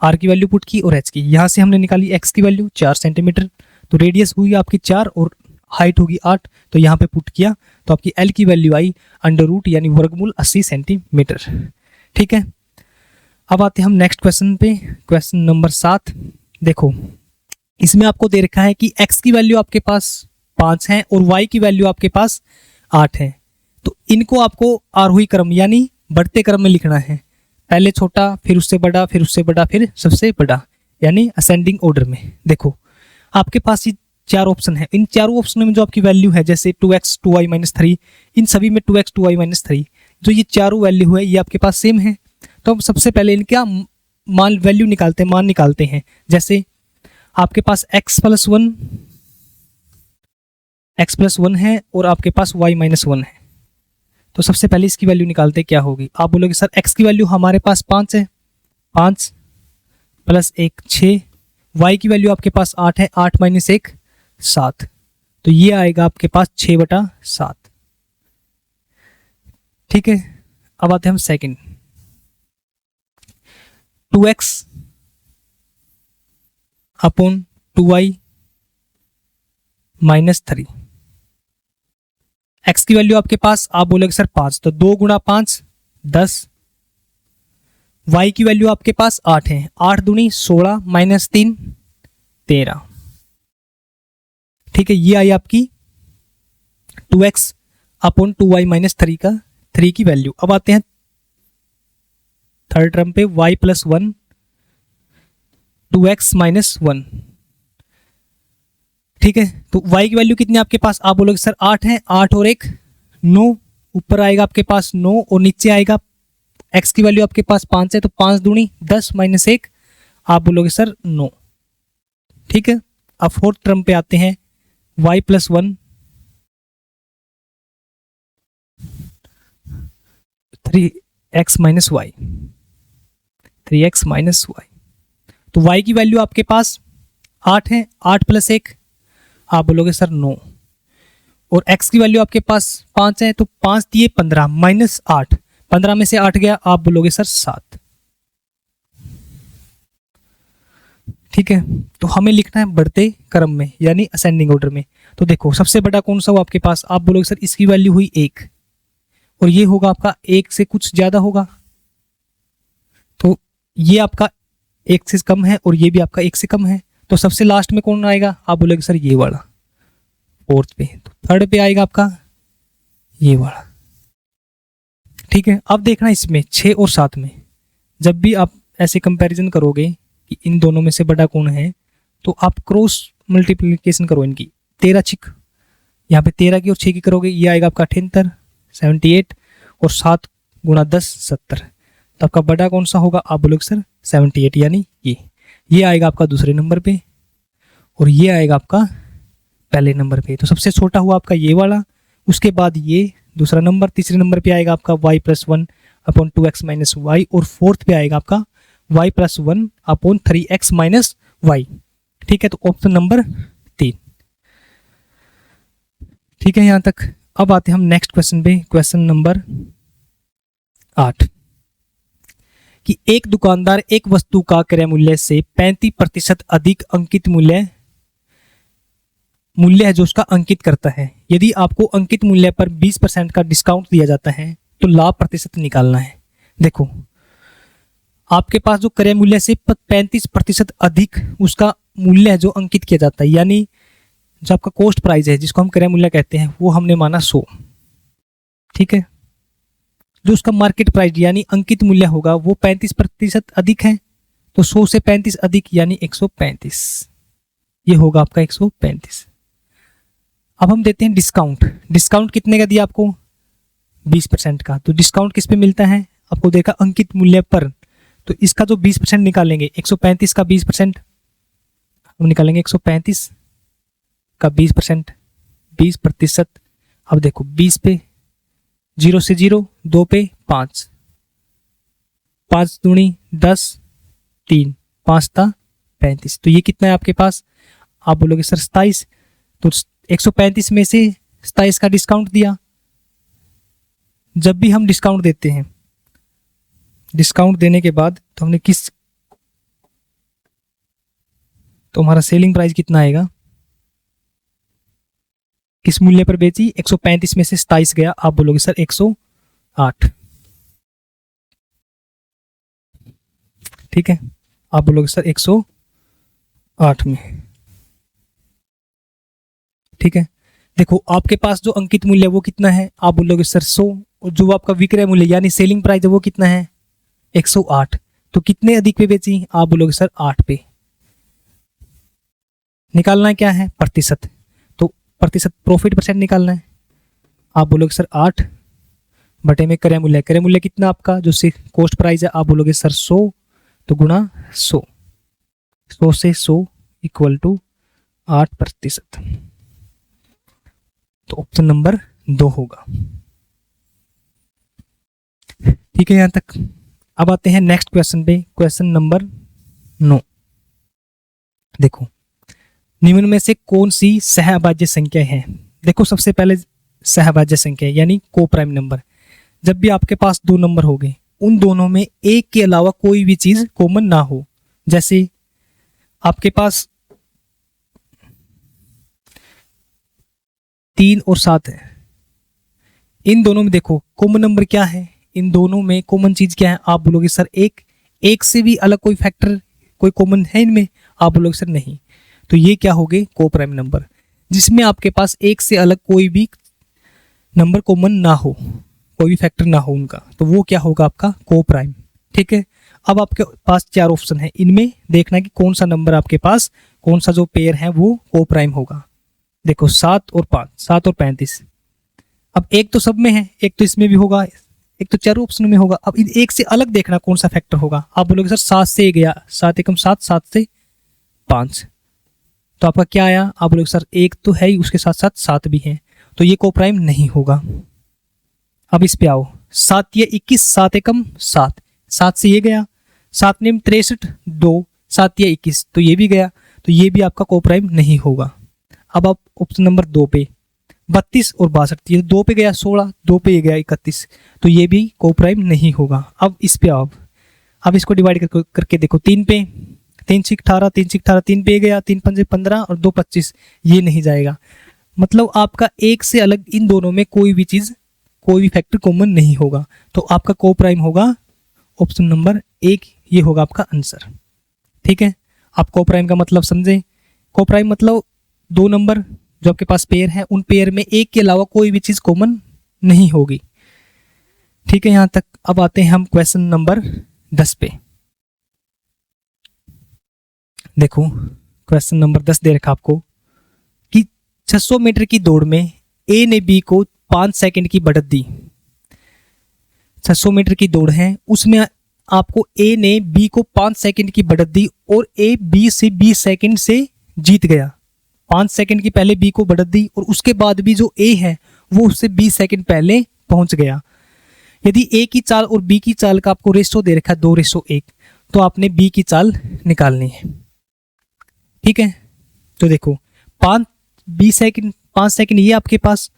आर की वैल्यू पुट की और एच की। यहाँ से हमने निकाली एक्स की वैल्यू 4 सेंटीमीटर, तो रेडियस हुई आपकी 4 और हाइट होगी 8, तो यहाँ पे पुट किया तो आपकी एल की वैल्यू आई √ यानी वर्गमूल 80 सेंटीमीटर। ठीक है, अब आते हैं हम नेक्स्ट क्वेश्चन पे, क्वेश्चन नंबर 7। देखो इसमें आपको दे रखा है कि x की वैल्यू आपके पास 5 है और y की वैल्यू आपके पास 8 है। तो इनको आपको आरोही क्रम यानी बढ़ते क्रम में लिखना है, पहले छोटा फिर उससे बड़ा फिर उससे बड़ा फिर सबसे बड़ा, यानी असेंडिंग ऑर्डर में। देखो आपके पास ये 4 ऑप्शन है, इन चारों ऑप्शनों में जो आपकी वैल्यू है जैसे 2x 2y - 3, इन सभी में 2x 2y - 3 जो ये चारों वैल्यू है ये आपके पास सेम है। तो हम सबसे पहले इनका मान वैल्यू निकालते हैं, मान निकालते हैं। जैसे आपके पास x + 1 है और आपके पास y - 1 है। तो सबसे पहले इसकी वैल्यू निकालते क्या होगी, आप बोलोगे सर x की वैल्यू हमारे पास 5 है, 5 + 1 6, y की वैल्यू आपके पास 8 है, 8 - 1 7, तो ये आएगा आपके पास 6/7। ठीक है, अब आते हैं हम सेकंड, 2x / 2y - 3। x की वैल्यू आपके पास आप बोलोगे सर 5, तो 2 × 5 10, y की वैल्यू आपके पास 8 है, 8 दूनी 16 - 3 13। ठीक है, ये आई आपकी 2x अपॉन 2y माइनस 3 का 3 की वैल्यू। अब आते हैं थर्ड टर्म पे, y प्लस 1 2x माइनस 1। ठीक है, तो y की वैल्यू कितनी आपके पास, आप बोलोगे सर 8 है, 8 और 1 9, ऊपर आएगा आपके पास 9 और नीचे आएगा x की वैल्यू आपके पास 5 है, तो 5 दूनी 10 माइनस 1, आप बोलोगे सर 9। ठीक है, अब फोर्थ टर्म पे आते हैं, y plus 1 3x minus y, 3x minus y. तो y की वैल्यू आपके पास 8 है, 8 प्लस 1 आप बोलोगे सर 9, और x की वैल्यू आपके पास 5 है, तो 5 दिए 15 माइनस 8, 15 में से 8 गया, आप बोलोगे सर 7। ठीक है, तो हमें लिखना है बढ़ते क्रम में यानी असेंडिंग ऑर्डर में। तो देखो सबसे बड़ा कौन सा हो आपके पास, आप बोलोगे सर इसकी वैल्यू हुई 1 और ये होगा आपका 1 से कुछ ज्यादा होगा, तो ये आपका 1 से कम है और ये भी आपका 1 से कम है, तो सबसे लास्ट में कौन आएगा, आप बोलोगे सर ये वाला फोर्थ पे, तो थर्ड पे आएगा आपका ये वाला। ठीक है, अब देखना इसमें 6 और 7 में जब भी आप ऐसे कंपैरिजन करोगे कि इन दोनों में से बड़ा कौन है, तो आप क्रॉस मल्टीप्लिकेशन करो इनकी, 13 6 यहाँ पे 13 की और 6 की करोगे, ये आएगा आपका 78 78 और 7 गुणा 10 70, तो आपका बड़ा कौन सा होगा, आप बोलोगे सर 78 यानी ये आएगा आपका दूसरे नंबर पे और ये आएगा आपका पहले नंबर पे। तो सबसे छोटा हुआ आपका ये वाला, उसके बाद ये दूसरा नंबर, तीसरे नंबर पे आएगा आपका y plus 1 upon 2x minus y, और फोर्थ पे आएगा आपका y plus 1 upon 3x minus y. ठीक है, तो ऑप्शन नंबर 3। ठीक है यहाँ तक। अब आते हैं हम नेक्स्ट क्वेश्चन पे, क्वेश्चन नंबर 8 कि एक दुकानदार एक वस्तु का क्रय मूल्य से 35% अधिक अंकित मूल्य है जो उसका अंकित करता है। यदि आपको अंकित मूल्य पर 20% का डिस्काउंट दिया जाता है तो लाभ प्रतिशत निकालना है। देखो आपके पास जो क्रय मूल्य से 35% अधिक उसका मूल्य है जो अंकित किया जाता है, यानी जो आपका कॉस्ट प्राइस है जिसको हम क्रय मूल्य कहते हैं वो हमने माना 100। ठीक है, जो उसका मार्केट प्राइस यानी अंकित मूल्य होगा वो 35% अधिक है, तो 100 से 35 अधिक यानी 135, ये होगा आपका 135। अब हम देते हैं डिस्काउंट। डिस्काउंट कितने का दिया आपको, 20% का, तो डिस्काउंट किस पे मिलता है आपको देखा अंकित मूल्य पर, तो इसका जो 20% निकालेंगे 135 का 20% हम निकालेंगे, 135 का 20%, 20%। अब देखो 20 पे 0 से 0, 2 पे 5, 5 दूनी 10, 3 5 था 35, तो ये कितना है आपके पास, आप बोलोगे सर 27, तो 135 में से 27 का डिस्काउंट दिया। जब भी हम डिस्काउंट देते हैं, डिस्काउंट देने के बाद तो हमने तो हमारा सेलिंग प्राइस कितना आएगा, किस मूल्य पर बेची, 135 में से 27 गया, आप बोलोगे सर 108। ठीक है, आप बोलोगे सर 108 में। ठीक है, देखो आपके पास जो अंकित मूल्य वो कितना है, आप बोलोगे सर 100, और जो आपका विक्रय मूल्य यानी सेलिंग प्राइस है वो कितना है 108, तो कितने अधिक पे बेची, आप बोलोगे सर 8 पे। निकालना है क्या है, प्रतिशत, तो प्रतिशत प्रॉफिट परसेंट निकालना है, आप बोलोगे सर 8 बटे में क्रय मूल्य, क्रय मूल्य कितना आपका जो कॉस्ट प्राइस है, आप बोलोगे सर 100, तो गुणा 100, 100 से 100 इक्वल टू 8%, तो ऑप्शन नंबर 2 होगा। ठीक है यहां तक। अब आते हैं नेक्स्ट क्वेश्चन पे, क्वेश्चन नंबर 9। देखो निम्न में से कौन सी सहभाज्य संख्या है। देखो सबसे पहले सहभाज्य संख्या यानी को प्राइम नंबर, जब भी आपके पास 2 नंबर हो गए उन दोनों में एक के अलावा कोई भी चीज कॉमन ना हो, जैसे आपके पास 3 और 7 है, इन दोनों में देखो कॉमन नंबर क्या है, इन दोनों में कॉमन चीज क्या है, आप बोलोगे सर एक से भी अलग कोई फैक्टर कोई कॉमन है इनमें, आप बोलोगे सर नहीं, तो ये क्या हो गए को प्राइम नंबर, जिसमें आपके पास एक से अलग कोई भी नंबर कॉमन ना हो, कोई भी फैक्टर ना हो उनका, तो वो क्या होगा आपका को प्राइम। ठीक है, अब आपके पास चार ऑप्शन है, इनमें देखना है कि कौन सा नंबर आपके पास, कौन सा जो पेयर है वो को प्राइम होगा। देखो 7 और 5, 7 और 35। अब एक तो सब में है, एक तो इसमें भी होगा, एक तो चारों ऑप्शन में होगा। अब इन एक से अलग देखना कौन सा फैक्टर होगा। आप बोलोगे सर 7 से गया, 7 एकम 7, 7 से 5, तो आपका क्या आया। आप बोलोगे सर एक तो है ही, उसके साथ साथ 7 भी है, तो ये को प्राइम नहीं होगा। अब इस पे आओ, 7 या 21, 7 एकम 7, 7 से ये गया, 7 ने 63, 2, 7 या 21, तो ये भी गया, तो ये भी आपका को प्राइम नहीं होगा। अब आप ऑप्शन नंबर 2 पे 32 और 62, ये 2 पे गया 16, 2 पे ये गया 31, तो ये भी को प्राइम नहीं होगा। अब इस पे आओ, अब इसको डिवाइड करके देखो 3 पे, 3 से 18, 3 से 18, 3 पे गया, 3 पंजे 15 और 2 25, ये नहीं जाएगा। मतलब आपका एक से अलग इन दोनों में कोई भी चीज, कोई भी फैक्टर कॉमन नहीं होगा, तो आपका को प्राइम होगा ऑप्शन नंबर 1, ये होगा आपका आंसर। ठीक है, आप को प्राइम का मतलब समझे। को प्राइम मतलब दो नंबर जो आपके पास पेयर है, उन पेयर में एक के अलावा कोई भी चीज कॉमन नहीं होगी। ठीक है, यहां तक। अब आते हैं हम क्वेश्चन नंबर 10 पे। देखो क्वेश्चन नंबर 10 दे रखा आपको कि 600 मीटर की दौड़ में ए ने बी को 5 सेकंड की बढ़त दी। 600 मीटर की दौड़ है, उसमें आपको ए ने बी को 5 सेकंड की बढ़त दी और ए बी से 20 सेकंड से जीत गया। 5 सेकंड की पहले बी को बढ़त दी और उसके बाद भी जो ए है वो उससे 20 सेकंड पहले पहुंच गया। यदि ए की चाल और बी की चाल का आपको रेशो दे रखा है 2:1, तो आपने बी की चाल निकालनी है। ठीक है, तो देखो 5 सेकंड ये आपके पास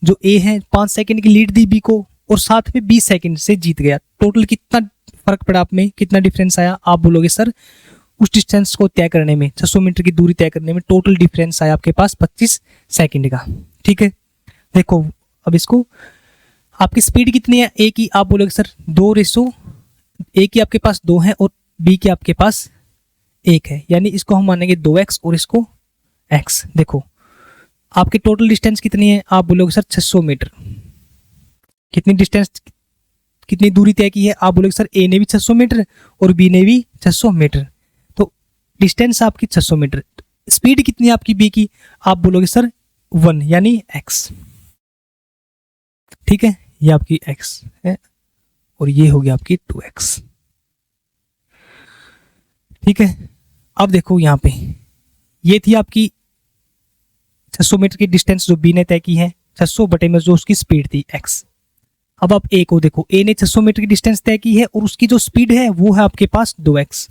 जो ए है 5 सेकंड की लीड दी बी को और साथ में 20 सेकंड से जीत गया। टोटल कितना फर्क पड़ा आप में, कितना डिफरेंस आया। आप बोलोगे सर उस डिस्टेंस को तय करने में, 600 मीटर की दूरी तय करने में टोटल डिफरेंस आया आपके पास 25 सेकंड का। ठीक है, देखो अब इसको, आपकी स्पीड कितनी है ए की। आप बोलोगे सर 2:, ए की आपके पास 2 है और बी की आपके पास 1 है, यानी इसको हम मानेंगे 2x और इसको x। देखो आपकी टोटल डिस्टेंस कितनी है। आप बोलोगे सर 600 मीटर। कितनी डिस्टेंस, कितनी दूरी तय की है। आप बोलोगे सर ए ने भी 600 मीटर और बी ने भी 600 मीटर, तो डिस्टेंस आपकी 600 मीटर। स्पीड कितनी है आपकी बी की। आप बोलोगे सर 1 यानी x। ठीक है, ये आपकी x है और ये होगी आपकी 2x। ठीक है, अब देखो यहाँ पे ये थी आपकी 600 मीटर की डिस्टेंस जो बी ने तय की है, 600 बटे में जो उसकी स्पीड थी x। अब आप ए को देखो, ए ने 600 मीटर की डिस्टेंस तय की है और उसकी जो स्पीड है वो है आपके पास 2x।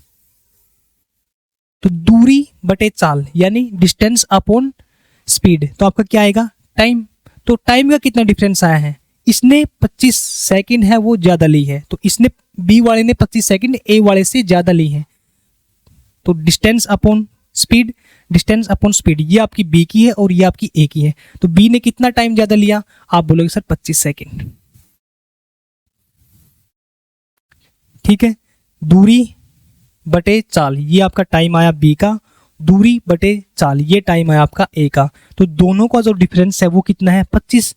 तो दूरी बटे चाल यानी डिस्टेंस अपॉन स्पीड, तो आपका क्या आएगा टाइम। तो टाइम का कितना डिफरेंस आया है, इसने 25 सेकंड है वो ज्यादा ली है, तो इसने बी वाले ने 25 सेकंड ए वाले से ज्यादा ली है। तो distance upon speed, distance upon speed, ये आपकी बी की है और ये आपकी ए की है। तो बी ने कितना टाइम ज्यादा लिया। आप बोलोगे सर 25 सेकंड। ठीक है, दूरी बटे चाल, ये आपका टाइम आया बी का, दूरी बटे चाल ये टाइम आया आपका ए का। तो दोनों का जो डिफरेंस है वो कितना है 25।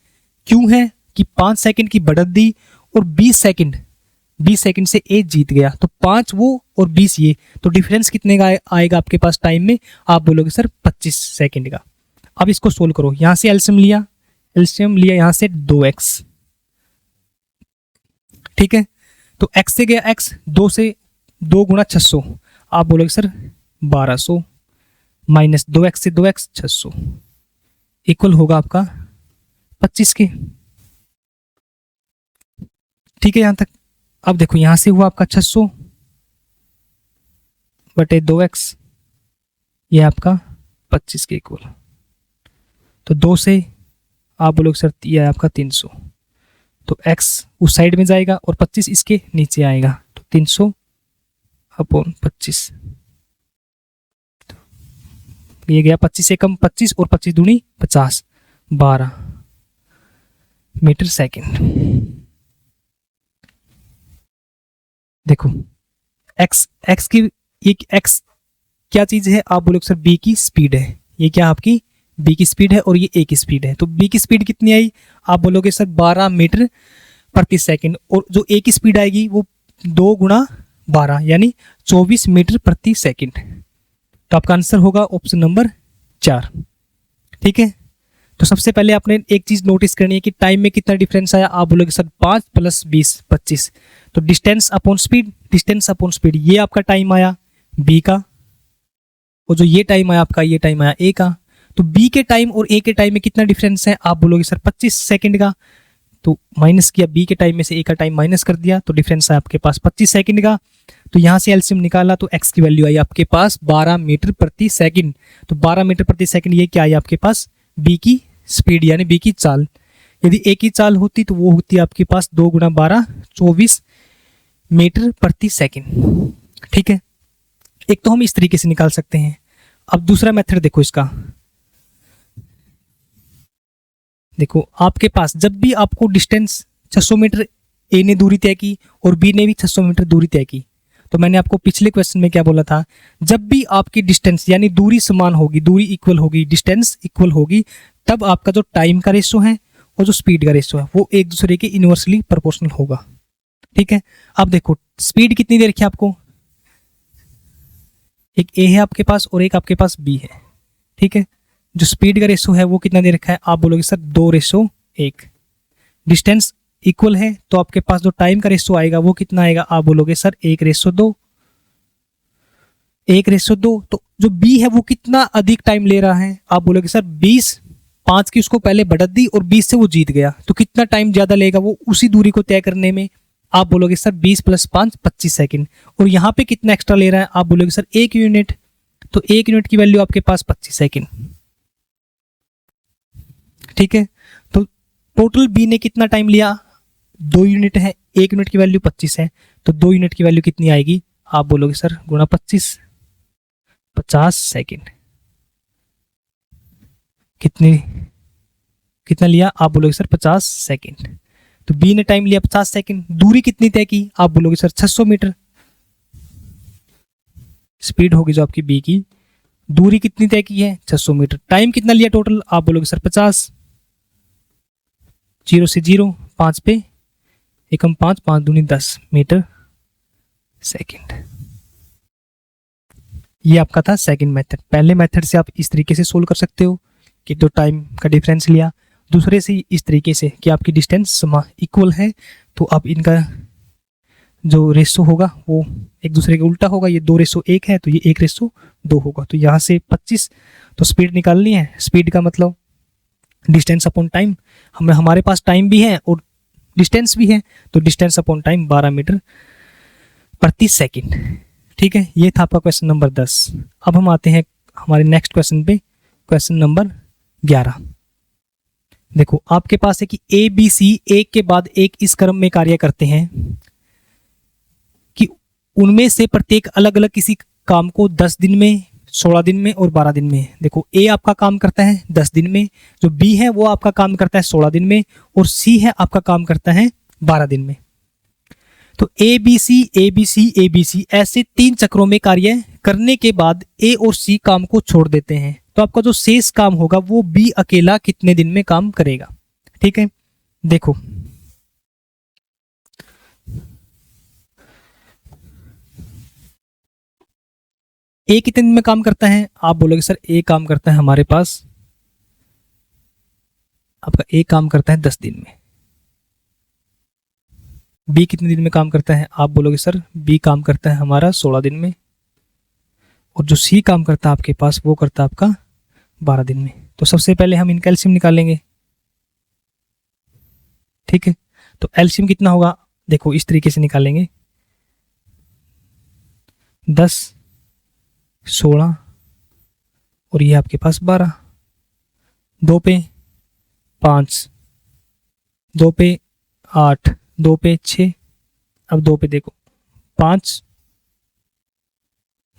क्यों है कि 5 सेकंड की बढ़त दी और 20 सेकंड से ए जीत गया, तो 5 वो और 20 ये, तो डिफरेंस कितने का आएगा आपके पास टाइम में। आप बोलोगे सर 25 सेकंड का। अब इसको सोल्व करो, यहां से एलसीएम लिया यहां से 2x। ठीक है, तो x से गया x, 2 से 2 गुणा 600, आप बोलोगे सर 1200 माइनस 2x से 2x 600 इक्वल होगा आपका 25 के। ठीक है, यहां तक। अब देखो यहां से हुआ आपका 600 बटे 2x, ये आपका 25 के इक्वल। तो 2 से आप बोलोगे सर ये आपका 300, तो x उस साइड में जाएगा और 25 इसके नीचे आएगा, तो 300 अपॉन 25, ये गया 25 से कम 25 और 25 दूनी 50, 12 मीटर सेकंड। देखो x की, ये x क्या चीज है। आप बोलोगे सर b की स्पीड है, ये क्या आपकी बी की स्पीड है और ये ए की स्पीड है। तो बी की स्पीड कितनी आई, आप बोलोगे सर 12 मीटर प्रति सेकंड, और जो ए की स्पीड आएगी वो 2 गुणा 12 यानी 24 मीटर प्रति सेकंड। तो आपका आंसर होगा ऑप्शन नंबर 4। ठीक है, तो सबसे पहले आपने एक चीज नोटिस करनी है कि टाइम में कितना डिफरेंस आया। आप बोलोगे सर 5 + 20 25, तो distance upon speed, distance upon speed, ये आपका टाइम आया बी का, और जो ये टाइम आया आपका, ये टाइम आया ए का। तो बी के टाइम और ए के टाइम में कितना डिफरेंस है, आप बोलोगे सर 25 सेकंड का। तो माइनस किया, बी के टाइम में से ए का टाइम माइनस कर दिया, तो डिफरेंस है आपके पास 25 सेकंड का। तो यहाँ से एलसीएम निकाला तो एक्स की वैल्यू आई आपके पास 12 मीटर प्रति सेकंड। तो 12 मीटर प्रति सेकंड ये क्या आई आपके पास, बी की स्पीड यानी बी की चाल। यदि ए की चाल होती तो वो होती आपके पास 2 गुणा 12 24 मीटर प्रति सेकंड। ठीक है, एक तो हम इस तरीके से निकाल सकते हैं। अब दूसरा मेथड देखो इसका, देखो आपके पास जब भी आपको डिस्टेंस 600 मीटर ए ने दूरी तय की और बी ने भी 600 मीटर दूरी तय की, तो मैंने आपको पिछले क्वेश्चन में क्या बोला था, जब भी आपकी डिस्टेंस यानी दूरी समान होगी, दूरी इक्वल होगी, डिस्टेंस इक्वल होगी, तब आपका जो टाइम का रेशो है और जो स्पीड का रेशो है वो एक दूसरे के इनवर्सली प्रोपोर्शनल होगा। ठीक है, अब देखो स्पीड कितनी दे रखी है आपको, एक ए है आपके पास और एक आपके पास बी है। ठीक है, जो स्पीड का रेशो है वो कितना दे रखा है, आप बोलोगे सर 2:1। डिस्टेंस इक्वल है तो आपके पास जो टाइम का रेशो आएगा वो कितना आएगा, आप बोलोगे सर 1:2। 1:2। तो जो बी है वो कितना अधिक टाइम ले रहा है, आप बोलोगे सर 20, 5 की उसको पहले बढ़त दी और 20 से वो जीत गया, तो कितना टाइम ज्यादा लेगा वो उसी दूरी को तय करने में, आप बोलोगे सर 20 + 5 25 सेकंड। और यहाँ पे कितना एक्स्ट्रा ले रहा है, आप बोलोगे सर 1 यूनिट, तो 1 यूनिट की वैल्यू आपके पास 25 सेकंड। ठीक है, तो टोटल बी ने कितना टाइम लिया, 2 यूनिट है, 1 यूनिट की वैल्यू 25 है, तो 2 यूनिट की वैल्यू कितनी आएगी, आप बोलोगे सर गुणा 25, 50 सेकंड। कितना लिया, आप बोलोगे सर 50 सेकंड। तो बी ने टाइम लिया 50 सेकंड। दूरी कितनी तय की, आप बोलोगे सर 600 मीटर। स्पीड होगी जो आपकी बी की, दूरी कितनी तय की है 600 मीटर। टाइम कितना लिया टोटल, आप बोलोगे सर 50। 0 से 0, 5 पे 1 5, 5 दूनी 10 मीटर सेकंड। ये आपका था सेकंड मेथड। पहले मेथड से आप इस तरीके से सोल्व कर सकते हो कि तो टाइम का डिफरेंस लिया, दूसरे से इस तरीके से कि आपकी डिस्टेंस इक्वल है, तो अब इनका जो रेशो होगा वो एक दूसरे के उल्टा होगा। ये 2:1 है तो ये 1:2 होगा। तो यहाँ से 25, तो स्पीड निकालनी है। स्पीड का मतलब डिस्टेंस अपॉन टाइम, हमारे पास टाइम भी है और डिस्टेंस भी है, तो डिस्टेंस अपॉन टाइम 12 मीटर प्रति सेकंड। ठीक है, ये था आपका क्वेश्चन नंबर 10। अब हम आते हैं हमारे नेक्स्ट क्वेश्चन पे, क्वेश्चन नंबर 11। देखो आपके पास है कि ए बी सी एक के बाद एक इस क्रम में कार्य करते हैं कि उनमें से प्रत्येक अलग अलग किसी काम को 10 दिन में, 16 दिन में और 12 दिन में। देखो ए आपका काम करता है 10 दिन में, जो बी है वो आपका काम करता है 16 दिन में, और सी है आपका काम करता है 12 दिन में। तो A B C A B C A B C ऐसे 3 चक्रों में कार्य करने के बाद ए और सी काम को छोड़ देते हैं, तो आपका जो शेष काम होगा वो बी अकेला कितने दिन में काम करेगा। ठीक है, देखो ए कितने दिन में काम करता है, आप बोलोगे सर ए काम करता है हमारे पास, आपका ए काम करता है 10 दिन में। बी कितने दिन में काम करता है, आप बोलोगे सर बी काम करता है हमारा 16 दिन में, और जो सी काम करता है आपके पास वो करता है आपका 12 दिन में। तो सबसे पहले हम इनका एलसीएम निकालेंगे। ठीक है, तो एलसीएम कितना होगा, देखो इस तरीके से निकालेंगे, 10 16 और ये आपके पास 12, 2 पे 5, 2 पे 8, 2 पे 6, अब 2 पे देखो 5,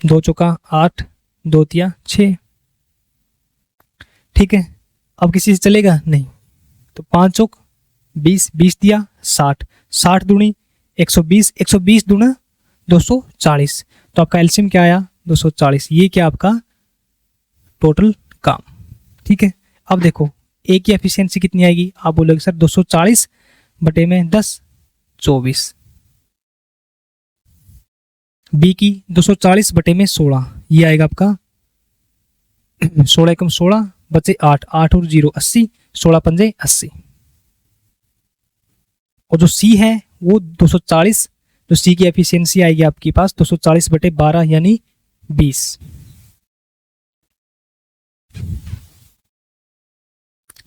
2 चौका 8, 2 तिया 6। ठीक है, अब किसी से चलेगा नहीं, तो 5 चौक 20, 20 दिया 60, 60 दूनी 120, 120 दूना 240, तो आपका एलसीएम क्या आया 240। ये क्या आपका टोटल काम। ठीक है, अब देखो ए की एफिशिएंसी कितनी आएगी, आप बोलोगे सर 240 बटे में 10 24। बी की 240 बटे में 16, ये आएगा आपका 16 एकम 16 बचे 8, 8 और 0 80, 16 पंजे 80। और जो सी है वो 240, जो सी की एफिशिएंसी आएगी आपके पास 240 बटे 12 यानी 20।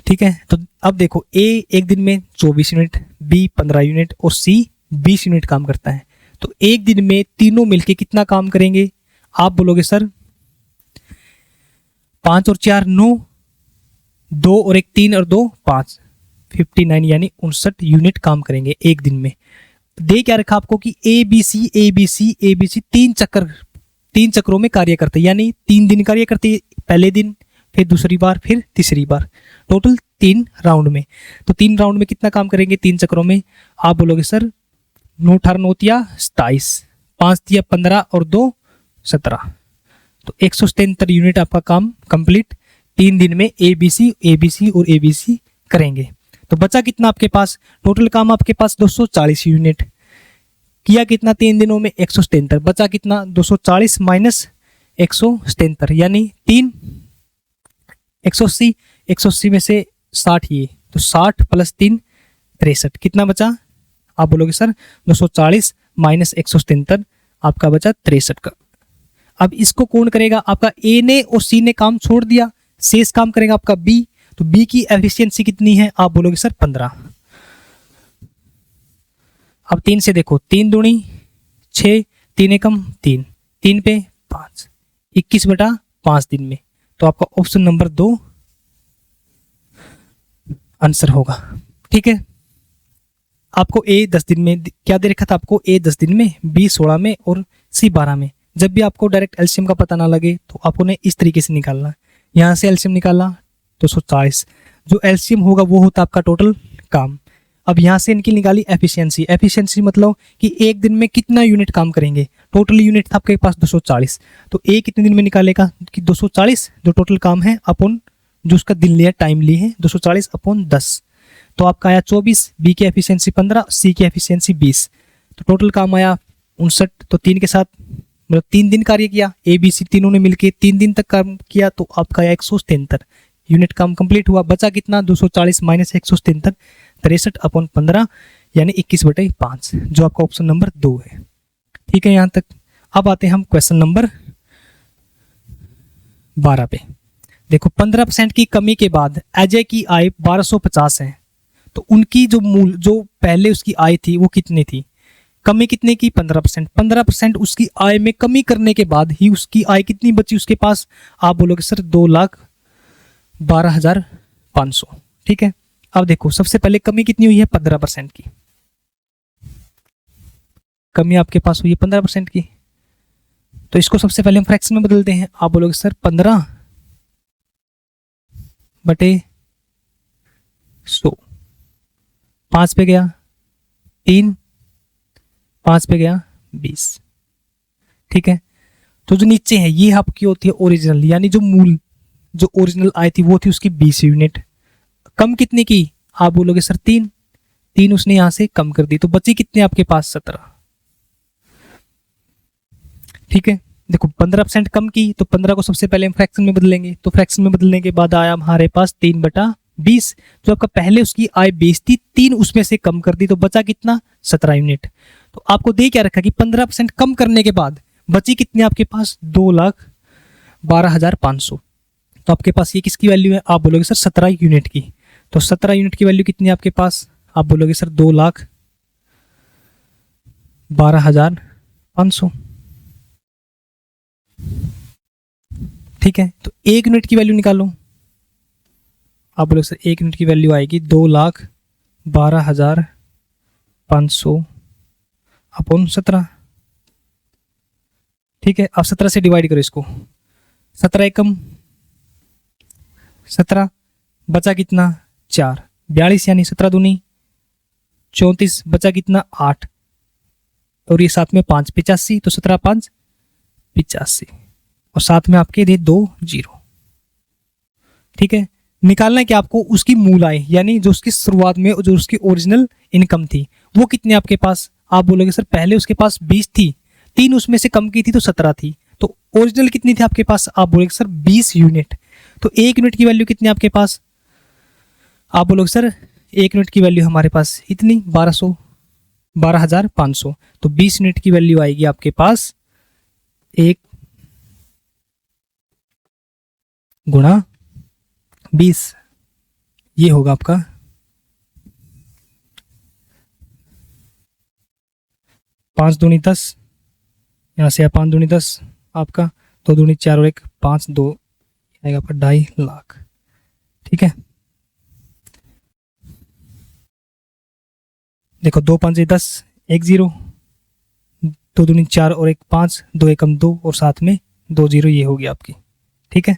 ठीक है, तो अब देखो ए एक दिन में 24 यूनिट, बी 15 यूनिट और सी 20 यूनिट काम करता है। तो एक दिन में तीनों मिलके कितना काम करेंगे, आप बोलोगे सर 5 और 4 9, 2 और 1 3 और 2 5, 59 यानी 59 यूनिट काम करेंगे एक दिन में। दे क्या रखा आपको कि ए बी सी तीन चक्रों में कार्य करते हैं, यानी 3 दिन कार्य करते हैं, पहले दिन फिर दूसरी बार फिर तीसरी बार, टोटल 3 राउंड में। तो 3 राउंड में कितना काम करेंगे 3 चक्रों में, आप बोलोगे सर 9 18 9 27, 5 तिया 15 और 2 17, तो 177 यूनिट आपका काम कंप्लीट 3 दिन में ए बी सी और ए बी सी करेंगे। तो बचा कितना आपके पास, टोटल काम आपके पास 240 यूनिट, किया कितना 3 दिनों में 177, बचा कितना 240 माइनस 177 यानी 3 180, 180 में से 60 ये, तो 60 प्लस 3 63, कितना बचा, आप बोलोगे सर 240 माइनस 177 आपका बचा 63 का। अब इसको कौन करेगा, आपका ए ने और सी ने काम छोड़ दिया, शेष काम करेगा आपका बी। तो बी की एफिशिएंसी कितनी है, आप बोलोगे सर 15। अब 3 से देखो, 3 दूनी 6, 3 एकम 3, 3 पे 5, 21 बटा 5 दिन में। तो आपका ऑप्शन नंबर 2 आंसर होगा। ठीक है, आपको ए 10 दिन में क्या दे रखा था, आपको ए 10 दिन में, बी 16 में और सी 12 में। जब भी आपको डायरेक्ट एलसीएम का पता ना लगे तो आपको ने इस तरीके से निकालना, यहाँ से एलसीएम निकाला 240, जो एलसीएम होगा वो होता आपका टोटल काम। अब यहाँ से इनकी निकाली एफिशिएंसी, एफिशिएंसी मतलब कि एक दिन में कितना यूनिट काम करेंगे, टोटल यूनिट था आपके पास 240, तो ए कितने दिन में निकालेगा कि 240 जो टोटल काम है अपन जो उसका दिन लिया टाइम ली है 240 अपॉन 10, तो आपका आया 24, बी की एफिशिएंसी 15, सी की एफिशिएंसी 20, तो टोटल काम आया 59। तो 3 के साथ मतलब 3 दिन कार्य किया, ए बी सी तीनों ने मिलकर 3 दिन तक काम किया, तो आपका आया 177 यूनिट काम कंप्लीट हुआ। बचा कितना 240 माइनस 177, 63 अपॉन 15 यानी 21 बटे 5, जो आपका ऑप्शन नंबर 2 है। ठीक है यहाँ तक। अब आते हैं हम क्वेश्चन नंबर 12 पे। देखो 15% की कमी के बाद अजय की आय 1250 है, तो उनकी जो पहले उसकी आय थी वो कितनी थी, कमी कितने की 15%, 15% उसकी आय में कमी करने के बाद ही उसकी आय कितनी बची उसके पास, आप बोलोगे सर 2,12,500। ठीक है, अब देखो सबसे पहले कमी कितनी हुई है 15% की, कमी आपके पास हुई है 15% की, तो इसको सबसे पहले हम फ्रैक्शन में बदलते हैं। आप बोलोगे सर 15 बटे 100, 5 पे गया 3, 5 पे गया 20। ठीक है, तो जो नीचे है ये आपकी होती है ओरिजिनल, यानी जो ओरिजिनल आय थी वो थी उसकी 20 यूनिट, कम कितने की, आप बोलोगे सर 3 उसने यहां से कम कर दी, तो बची कितने आपके पास 17। ठीक है, देखो 15% कम की, तो 15 को सबसे पहले हम फ्रैक्शन में बदलेंगे, तो फ्रैक्शन में बदलने के बाद आया हमारे पास 3/20, जो आपका पहले उसकी आय 20 थी, 3 उसमें से कम कर दी, तो बचा कितना 17 यूनिट। तो आपको दे क्या रखा कि 15% कम करने के बाद बची कितनी आपके पास 2,12,500, तो आपके पास ये किसकी वैल्यू है, आप बोलोगे सर 17 यूनिट की। तो 17 यूनिट की वैल्यू कितनी है आपके पास, आप बोलोगे सर 2,12,500। ठीक है, तो 1 यूनिट की वैल्यू निकालो, आप बोलोगे सर 1 यूनिट की वैल्यू आएगी 2,12,500 अपॉन 17। ठीक है, अब 17 से डिवाइड करो इसको, 17 एकम 17, बचा कितना 4, 42 यानी 17 दूनी 34, बचा कितना 8 और ये साथ में 5 85, तो 17 5 85 और साथ में आपके दे 2 0। ठीक है। निकालना है कि आपको उसकी मूल आय, यानी जो उसकी शुरुआत में जो उसकी ओरिजिनल इनकम थी वो कितनी आपके पास। आप बोलोगे सर पहले उसके पास 20 थी, 3 उसमें से कम की थी तो 17 थी, तो ओरिजिनल कितनी थी आपके पास। आप बोलोगे सर 20 यूनिट, तो 1 यूनिट की वैल्यू कितनी आपके पास। आप बोलोगे सर 1 यूनिट की वैल्यू हमारे पास इतनी 12,500, तो 20 यूनिट की वैल्यू आएगी आपके पास 1 गुणा 20, ये होगा आपका 5 दूनी 10, यहाँ से 5 दूनी 10 आपका, 2 दूनी 4 और 1 5, 2 आएगा आपका 2.5 लाख। ठीक है, देखो 2 5 10, 1 0, 2 दूनी 4 और 1 5, 2 एकम 2 और साथ में 2 0, ये होगी आपकी। ठीक है,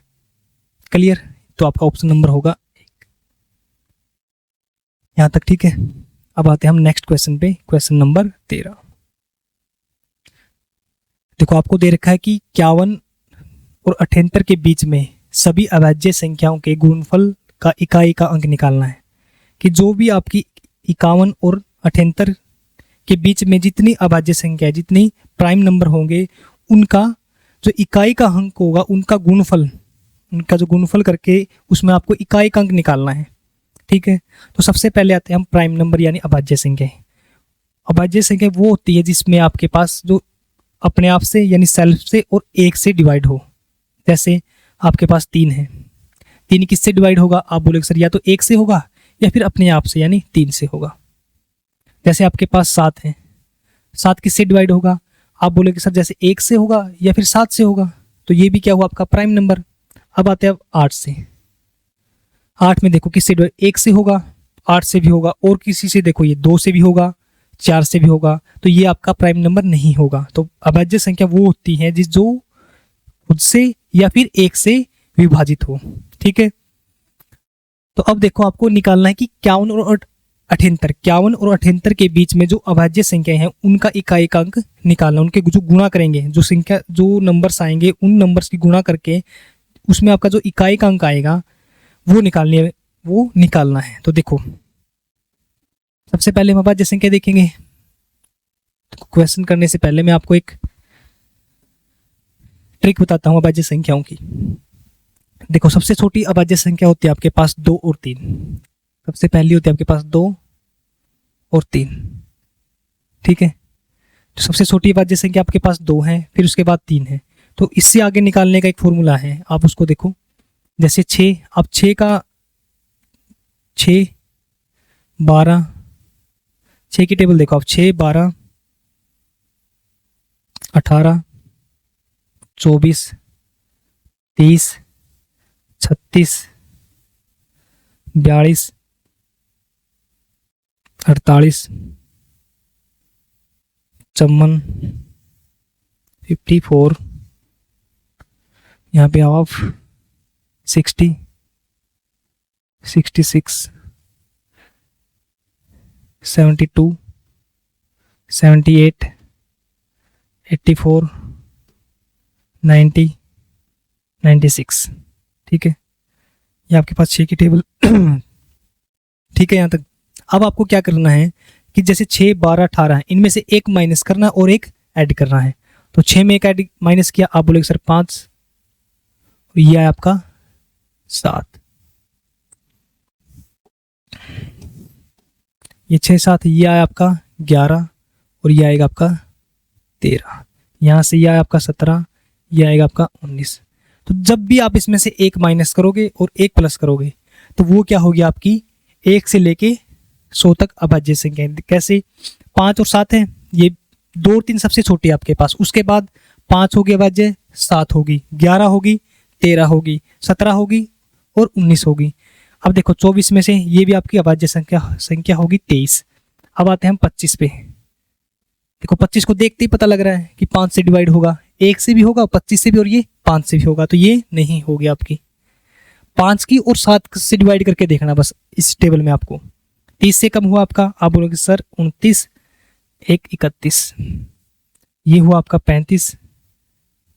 क्लियर। तो आपका ऑप्शन नंबर होगा 1, यहां तक ठीक है। अब आते हैं हम नेक्स्ट क्वेश्चन पे, क्वेश्चन नंबर 13। देखो आपको दे रखा है कि 51 और 78 के बीच में सभी अभाज्य संख्याओं के गुणनफल का इकाई का अंक निकालना है। कि जो भी आपकी 51 और 78 के बीच में जितनी अभाज्य संख्या है, जितनी प्राइम नंबर होंगे, उनका जो इकाई का अंक होगा, उनका गुणनफल, उनका जो गुणनफल करके उसमें आपको इकाई का अंक निकालना है। ठीक है, तो सबसे पहले आते हैं हम प्राइम नंबर यानी अभाज्य संख्या। अभाज्य संख्या वो होती है जिसमें आपके पास जो अपने आप से यानी सेल्फ से और 1 से डिवाइड हो। जैसे आपके पास 3 है, 3 किससे डिवाइड होगा। आप बोलोगे सर या तो 1 से होगा या फिर अपने आप से यानी 3 से होगा। जैसे आपके पास 7 है, 7 किससे डिवाइड होगा। आप बोलोगे सर जैसे 1 से होगा या फिर 7 से होगा, तो ये भी क्या हुआ आपका प्राइम नंबर। अब आते हैं अब 8 से। 8 में देखो किससे डिवाइड, 1 से होगा, 8 से भी होगा, और किसी से देखो ये 2 से भी होगा, 4 से भी होगा, तो ये आपका प्राइम नंबर नहीं होगा। तो अभाज्य संख्या वो होती है जिस जो खुद से या फिर 1 से विभाजित हो। ठीक है, तो अब देखो आपको निकालना है कि 51 और 78 के बीच में जो अभाज्य संख्या है उनका इकाई का अंक निकालना। उनके जो गुणा करेंगे, जो संख्या, जो नंबर्स आएंगे, उन नंबर्स की गुणा करके उसमें आपका जो इकाई का अंक आएगा वो निकालना है। तो देखो सबसे पहले हम अभाज्य संख्या देखेंगे। तो क्वेश्चन करने से पहले मैं आपको एक ट्रिक बताता हूं अभाज्य संख्याओं की। देखो सबसे छोटी अभाज्य संख्या होती है आपके पास 2 और 3। सबसे पहली होती है आपके पास 2 और 3। ठीक है, तो सबसे छोटी अभाज्य संख्या आपके पास 2 है, फिर उसके बाद 3 है। तो इससे आगे निकालने का एक फॉर्मूला है, आप उसको देखो। जैसे 6, अब 6 का 6 12, 6 की टेबल देखो आप, 6 12 18 24 30 36 42 48 54 54, यहाँ पे आप 60 66 72 78 84 90 96। ठीक है, ये आपके पास 6 की टेबल। ठीक है यहाँ तक। अब आपको क्या करना है कि जैसे 6 12 18 है, इनमें से एक माइनस करना और एक ऐड करना है। तो 6 में एक ऐड माइनस किया, आप बोलेगे सर 5, और ये है आपका 7। ये 6 7, ये आया आपका 11, और ये आएगा आपका 13। यहाँ से ये आया आपका 17, ये आएगा आपका 19। तो जब भी आप इसमें से एक माइनस करोगे और एक प्लस करोगे तो वो क्या होगी आपकी 1 से लेके 100 तक अभाज्य संख्या। कैसे, 5 और 7 है, ये 2 और 3 सबसे छोटी है आपके पास। उसके बाद 5 होगी अभाज्य, 7 होगी, 11 होगी, 13 होगी, 17 होगी और 19 होगी। अब देखो 24 में से ये भी आपकी अभाज्य संख्या होगी 23। अब आते हैं हम 25 पे। देखो 25 को देखते ही पता लग रहा है कि 5 से डिवाइड होगा, 1 से भी होगा, 25 से भी, और ये 5 से भी होगा, तो ये नहीं होगी आपकी। 5 की और 7 से डिवाइड करके देखना बस इस टेबल में आपको। 30 से कम हुआ आपका, आप बोलोगे सर 29, 1 31, ये हुआ आपका 35,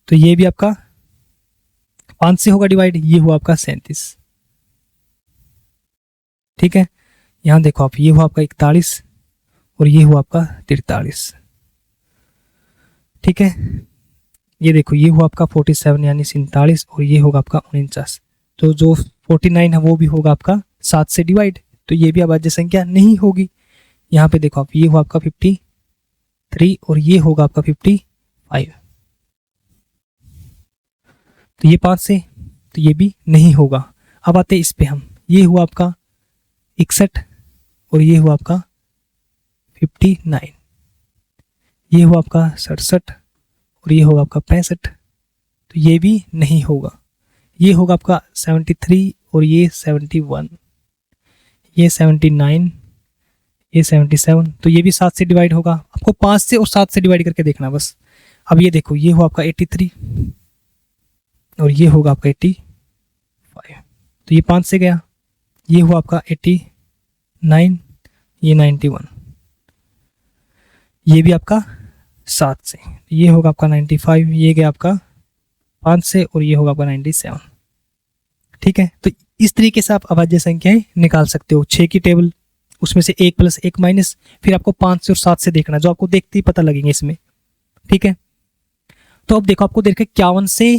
तो ये भी आपका 5 से होगा डिवाइड, ये हुआ आपका 37। ठीक है, यहाँ देखो आप, ये हुआ आपका 41 और ये हुआ आपका 43। ठीक है, ये देखो ये हुआ आपका 47 यानी 47 और ये होगा आपका 49। तो जो 49 है वो भी होगा आपका 7 से डिवाइड, तो ये भी अभाज्य संख्या नहीं होगी। यहाँ पे देखो आप, ये हुआ आपका 53 और ये होगा आपका 55, तो ये 5 से, तो ये भी नहीं होगा। अब आते इस पे हम, ये हुआ आपका 61 और ये हुआ आपका 59, ये हुआ आपका 67 और ये होगा आपका 65, तो ये भी नहीं होगा। ये होगा आपका 73 और ये 71, ये 79, ये 77, तो ये भी 7 से डिवाइड होगा। आपको 5 से और 7 से डिवाइड करके देखना बस। अब ये देखो, ये हुआ आपका 83 और ये होगा आपका 85, तो ये 5 से गया। ये हुआ आपका 89, ये 91, ये भी आपका 7 से, ये होगा आपका 95, ये गया आपका 5 से और ये होगा आपका 97। ठीक है, तो इस तरीके से आप अभाज्य संख्याएं निकाल सकते हो। 6 की टेबल, उसमें से 1 प्लस 1 माइनस, फिर आपको 5 से और 7 से देखना, जो आपको देखते ही पता लगेंगे इसमें। ठीक है, तो अब देखो आपको देख 51 से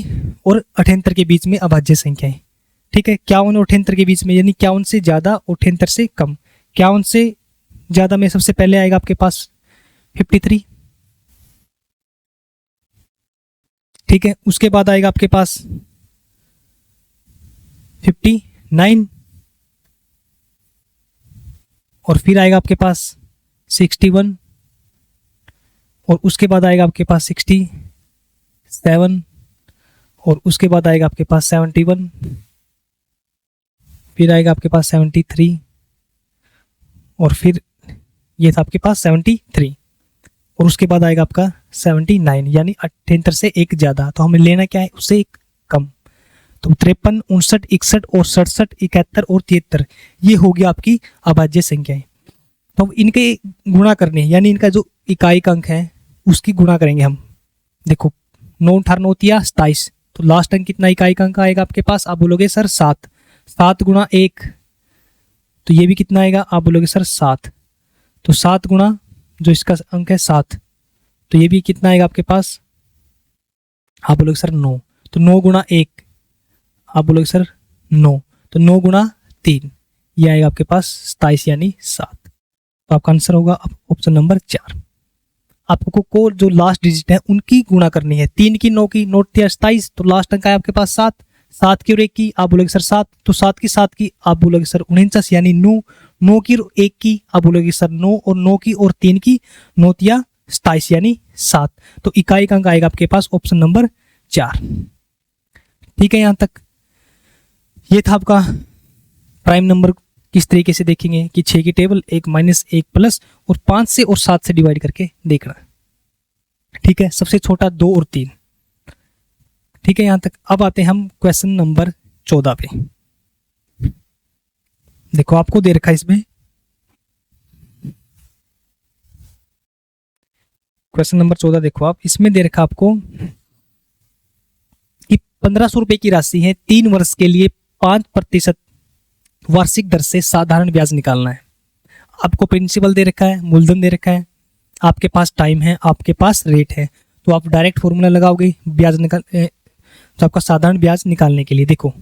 और 78 के बीच में अभाज्य संख्याएं। ठीक है, 51 और 78 के बीच में, यानी 51 से ज्यादा और 78 से कम। 51 से ज्यादा में सबसे पहले आएगा आपके पास 53। ठीक है, उसके बाद आएगा आपके पास 59 और फिर आएगा आपके पास 61 और उसके बाद आएगा आपके पास 67 और उसके बाद आएगा आपके पास 71, फिर आएगा आपके पास 73 और फिर ये था आपके पास 73 और उसके बाद आएगा आपका 79, यानी 78 से एक ज्यादा, तो हमें लेना क्या है, उससे एक कम। तो 53, 59, 61 और 67, 71 और 73, ये होगी आपकी अभाज्य संख्याएं। तो अब इनके गुणा करने, यानी इनका जो इकाई अंक है उसकी गुणा करेंगे हम। देखो 9 18 9 27, तो लास्ट अंक कितना इकाई अंक आएगा आपके पास, आप बोलोगे सर 7, 7 गुणा 1, तो ये भी कितना आएगा, आप बोलोगे सर 7, तो 7 गुणा जो इसका अंक है 7, तो ये भी कितना आएगा आपके पास, आप बोलोगे सर 9, तो 9 गुणा 1, आप बोलोगे सर 9, तो 9 गुणा 3, ये आएगा आपके पास 27 यानी 7। तो आपका आंसर होगा ऑप्शन नंबर 4। आपको को जो लास्ट डिजिट है उनकी गुणा करनी है। 3 की 9 की 9 27, तो लास्ट अंक है आपके पास 7, 7 की और 1 की, आप बोलोगे सर 7, तो 7 की 7 की, आप बोलोगे सर 49 यानी 9, 9 की और 1 की, आप बोलोगे सर 9 और 9 की और 3 की, 9 27 यानी 7। तो इकाई का अंक आएगा आपके पास ऑप्शन नंबर 4। ठीक है, यहां तक ये था आपका प्राइम नंबर किस तरीके से देखेंगे कि 6 की टेबल 1 माइनस 1 प्लस और 5 से और 7 से डिवाइड करके देखना। ठीक है, सबसे छोटा 2 और 3। ठीक है, यहां तक। अब आते हैं हम क्वेश्चन नंबर 14 पे। देखो आपको दे रखा है इसमें क्वेश्चन नंबर 14, देखो आप इसमें दे रखा आपको कि 1500 रुपए की राशि है, 3 वर्ष के लिए 5% वार्षिक दर से साधारण ब्याज निकालना है। आपको प्रिंसिपल दे रखा है, मूलधन दे रखा है, आपके पास टाइम है, आपके पास रेट है, तो आप डायरेक्ट फॉर्मूला लगाओगे ब्याज निकाल, तो आपका साधारण ब्याज निकालने के लिए देखो,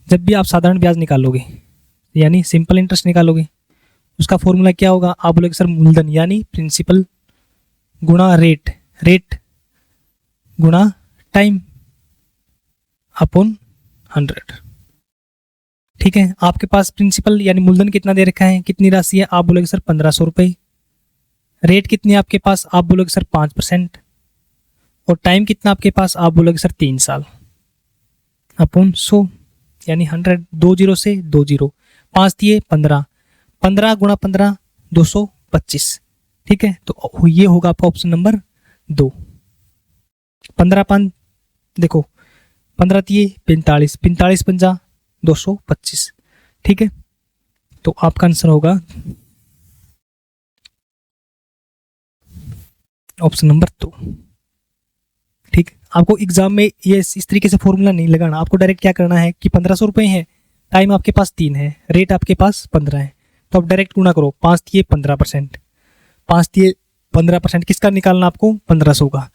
जब भी आप साधारण ब्याज निकालोगे यानी सिंपल इंटरेस्ट निकालोगे, उसका फॉर्मूला क्या होगा, आप बोलोगे सर मूलधन यानी प्रिंसिपल गुणा रेट, रेट गुणा टाइम अपॉन 100। ठीक है, आपके पास प्रिंसिपल यानी मूलधन कितना दे रखा है, कितनी राशि है, आप बोलोगे सर 1500 रुपए। रेट कितनी है आपके पास, आप बोलोगे सर 5%। और टाइम कितना आपके पास, आप बोलोगे सर 3 साल अपॉन 100 यानी 100, 2 जीरो से 2 जीरो, 5 दिए 15, 15 गुणा 15 225। ठीक है, तो ये होगा आपका ऑप्शन नंबर 2। 15 5 देखो 15 दिए 45, 45 पंजा 225। ठीक है, तो आपका आंसर होगा ऑप्शन नंबर 2। ठीक, आपको एग्जाम में ये इस तरीके से फॉर्मूला नहीं लगाना, आपको डायरेक्ट क्या करना है कि 1500 रुपए है टाइम आपके पास 3 है, रेट आपके पास 15 है, तो आप डायरेक्ट गुणा करो, 5 दिए 15%, 5 दिए 15%, किसका निकालना आपको, 1500 का।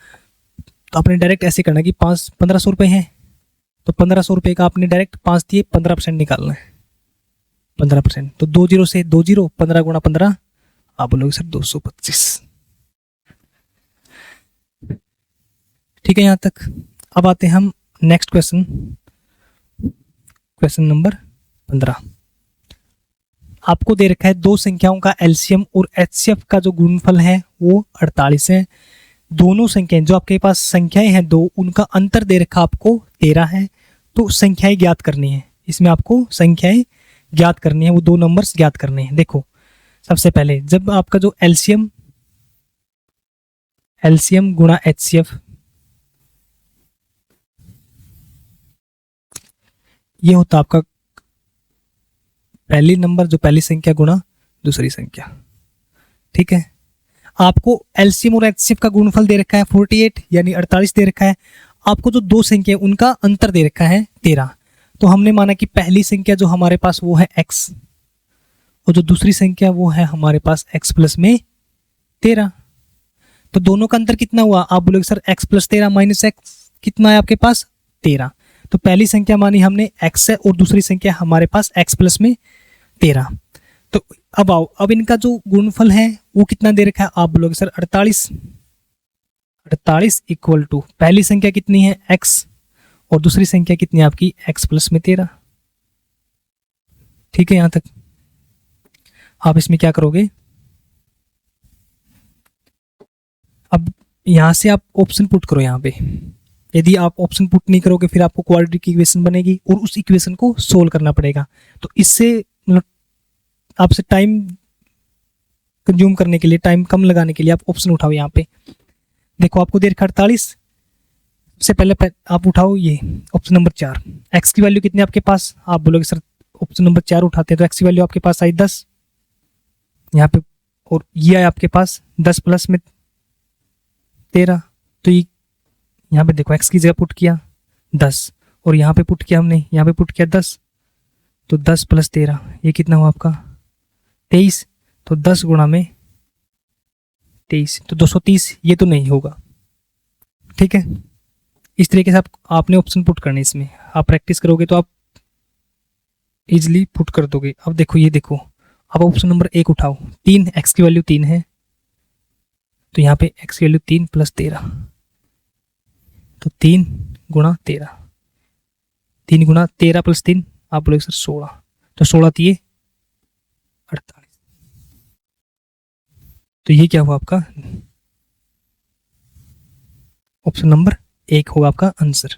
तो आपने डायरेक्ट ऐसे करना कि 1500 रुपये हैं, तो 1500 रुपये का आपने डायरेक्ट 5 दिए 15% निकालना है, 15%। तो 2 जीरो से 2 जीरो, 15 गुणा 15, आप बोलोगे सर 225। ठीक है यहाँ तक। अब आते हैं हम नेक्स्ट क्वेश्चन, क्वेश्चन नंबर 15। आपको दे रखा है दो संख्याओं का एलसीएम और एचसीएफ का जो गुणनफल है वो 48 है। दोनों संख्याएं जो आपके पास संख्याएं हैं दो, उनका अंतर दे रखा आपको 13 है। तो संख्याएं ज्ञात करनी है, इसमें आपको संख्याएं ज्ञात करनी है, वो दो नंबर्स ज्ञात करने हैं। देखो सबसे पहले जब आपका जो एलसीएम गुणा एचसीएफ, ये होता आपका पहली नंबर, जो पहली संख्या गुणा दूसरी संख्या। ठीक है, आपको एलसीएम और एचसीएफ का गुणनफल दे रखा है 48 यानी 48 दे रखा है। आपको जो दो संख्या उनका अंतर दे रखा है 13। तो हमने माना कि पहली संख्या जो हमारे पास वो है x, और जो दूसरी संख्या वो है हमारे पास x प्लस में 13। तो दोनों का अंतर कितना हुआ, आप बोलोगे sir x plus 13 minus x कितना है आपके पास 13। तो पहली संख्या मानी हमने x है और दूसरी संख्या हमारे पास x प्लस में 13। तो अब आओ, अब इनका जो गुणनफल है वो कितना दे रखा है, आप बोलोगे सर 48। 48 इक्वल टू पहली संख्या कितनी है x और दूसरी संख्या कितनी है आपकी x प्लस में 13। ठीक है, यहां तक। आप इसमें क्या करोगे, अब यहां से आप ऑप्शन पुट करो यहां पे। यदि आप ऑप्शन पुट नहीं करोगे फिर आपको क्वाड्रेटिक इक्वेशन बनेगी और उस इक्वेशन को सोल्व करना पड़ेगा। तो इससे मतलब आपसे टाइम कंज्यूम करने के लिए, टाइम कम लगाने के लिए आप ऑप्शन उठाओ यहाँ पे। देखो आपको दे रखा 48, सबसे पहले आप उठाओ ये ऑप्शन नंबर 4। एक्स की वैल्यू कितनी आपके पास, आप बोलोगे सर ऑप्शन नंबर 4 उठाते हैं तो एक्स की वैल्यू आपके पास आई 10 यहाँ पे, और ये आया आपके पास 10 प्लस में 13। तो ये यहाँ पे देखो एक्स की जगह पुट किया 10 और यहाँ पे पुट किया हमने, यहाँ पे पुट किया 10, तो 10 प्लस 13 ये कितना हुआ आपका 23। तो 10 गुणा में 23 तो 230, ये तो नहीं होगा। ठीक है, इस तरीके से आपने ऑप्शन पुट करने, इसमें आप प्रैक्टिस करोगे तो आप इजिली पुट कर दोगे। अब देखो ये देखो, अब ऑप्शन नंबर 1 उठाओ, 3 एक्स की वैल्यू 3 है, तो यहाँ पे एक्स की वैल्यू 3 प्लस 13, तो 3 गुणा 13, 3 गुणा 13 प्लस 3 आप बोलोगे सर 16, तो 16 दिए 48। तो ये क्या हुआ आपका ऑप्शन नंबर 1 होगा आपका आंसर।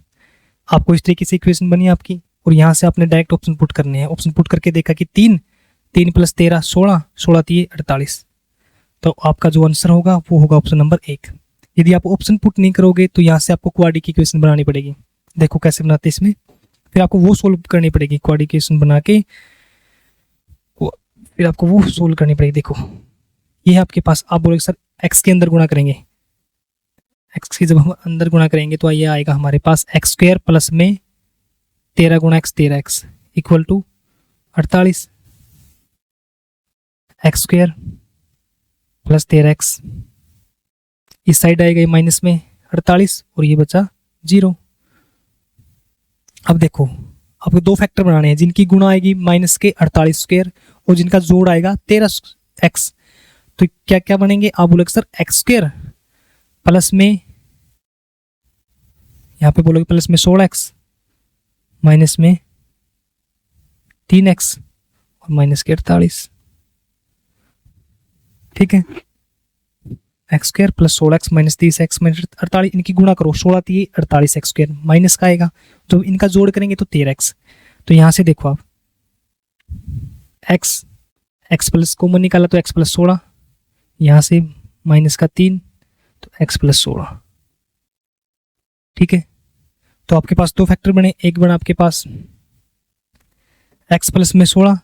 आपको इस तरीके से इक्वेशन बनी आपकी, और यहाँ से आपने डायरेक्ट ऑप्शन पुट करने हैं। ऑप्शन पुट करके देखा कि 3 प्लस 13 16, 16 दिए 48, तो आपका जो आंसर होगा वो होगा ऑप्शन नंबर 1। यदि आप ऑप्शन पुट नहीं करोगे तो यहाँ से आपको क्वाड्रेटिक इक्वेशन बनानी पड़ेगी। देखो कैसे बनाते हैं इसमें, फिर आपको वो सोल्व करनी पड़ेगी, क्वाड्रेटिक इक्वेशन बना के फिर आपको वो सोल्व करनी पड़ेगी। देखो ये है आपके पास, आप बोलोगे सर एक्स के अंदर गुणा करेंगे, एक्स की जब हम अंदर गुणा करेंगे तो ये आएगा हमारे पास एक्स स्क्वायर प्लस में 13 गुणा x 13x equal to 48। X square plus 13x, इस साइड आएगा ये माइनस में 48 और ये बचा 0। अब देखो आपको दो फैक्टर बनाने हैं जिनकी गुणा आएगी माइनस के 48 स्क्वायर और जिनका जोड़ आएगा 13x। तो क्या क्या बनेंगे, आप बोलोगे सर एक्स स्क्वायर प्लस में, यहाँ पे बोलोगे प्लस में 16x माइनस में 3x और माइनस के 48। ठीक है, x square plus 16x minus 30x minus 48, इनकी गुणा करो, 16 थी 48 एक्स स्क्वायर माइनस का आएगा, जब इनका जोड़ करेंगे तो 13x। तो यहाँ से देखो आप x प्लस कॉमन निकाला तो x प्लस 16, यहाँ से माइनस का 3 तो x प्लस 16। ठीक है, तो आपके पास दो फैक्टर बने, एक बना आपके पास x प्लस में 16,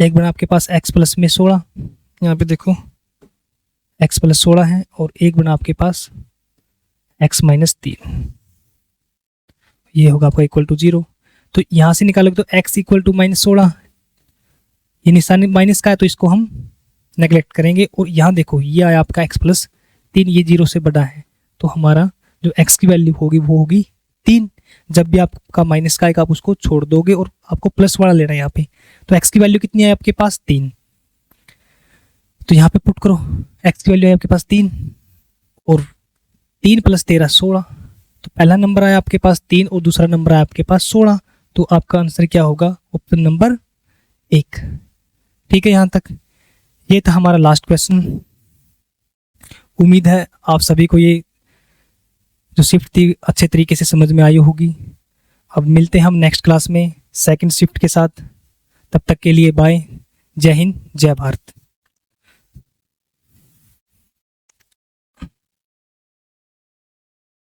एक बना आपके पास x प्लस में 16, यहाँ पे देखो x प्लस 16 है, और एक बना आपके पास x माइनस 3, ये होगा आपका इक्वल टू 0। तो यहाँ से निकालोगे तो x इक्वल टू -16, ये निशानी माइनस का है तो इसको हम नेगलेक्ट करेंगे। और यहाँ देखो ये आया आपका x प्लस 3, ये 0 से बड़ा है, तो हमारा जो x की वैल्यू होगी वो होगी 3। जब भी आपका माइनस का आएगा आप उसको छोड़ दोगे और आपको प्लस वाला लेना है यहाँ पे। तो x की वैल्यू कितनी है आपके पास 3, तो यहाँ पे पुट करो, x की वैल्यू है आपके पास 3 और 3 + 13 16। तो पहला नंबर आया आपके पास 3 और दूसरा नंबर आया आपके पास 16। तो आपका आंसर क्या होगा, ऑप्शन नंबर 1। ठीक है, यहाँ तक ये था हमारा लास्ट क्वेश्चन। उम्मीद है आप सभी को ये जो शिफ्ट थी अच्छे तरीके से समझ में आई होगी। अब मिलते हैं हम नेक्स्ट क्लास में सेकंड शिफ्ट के साथ। तब तक के लिए बाय। जय हिंद, जय भारत।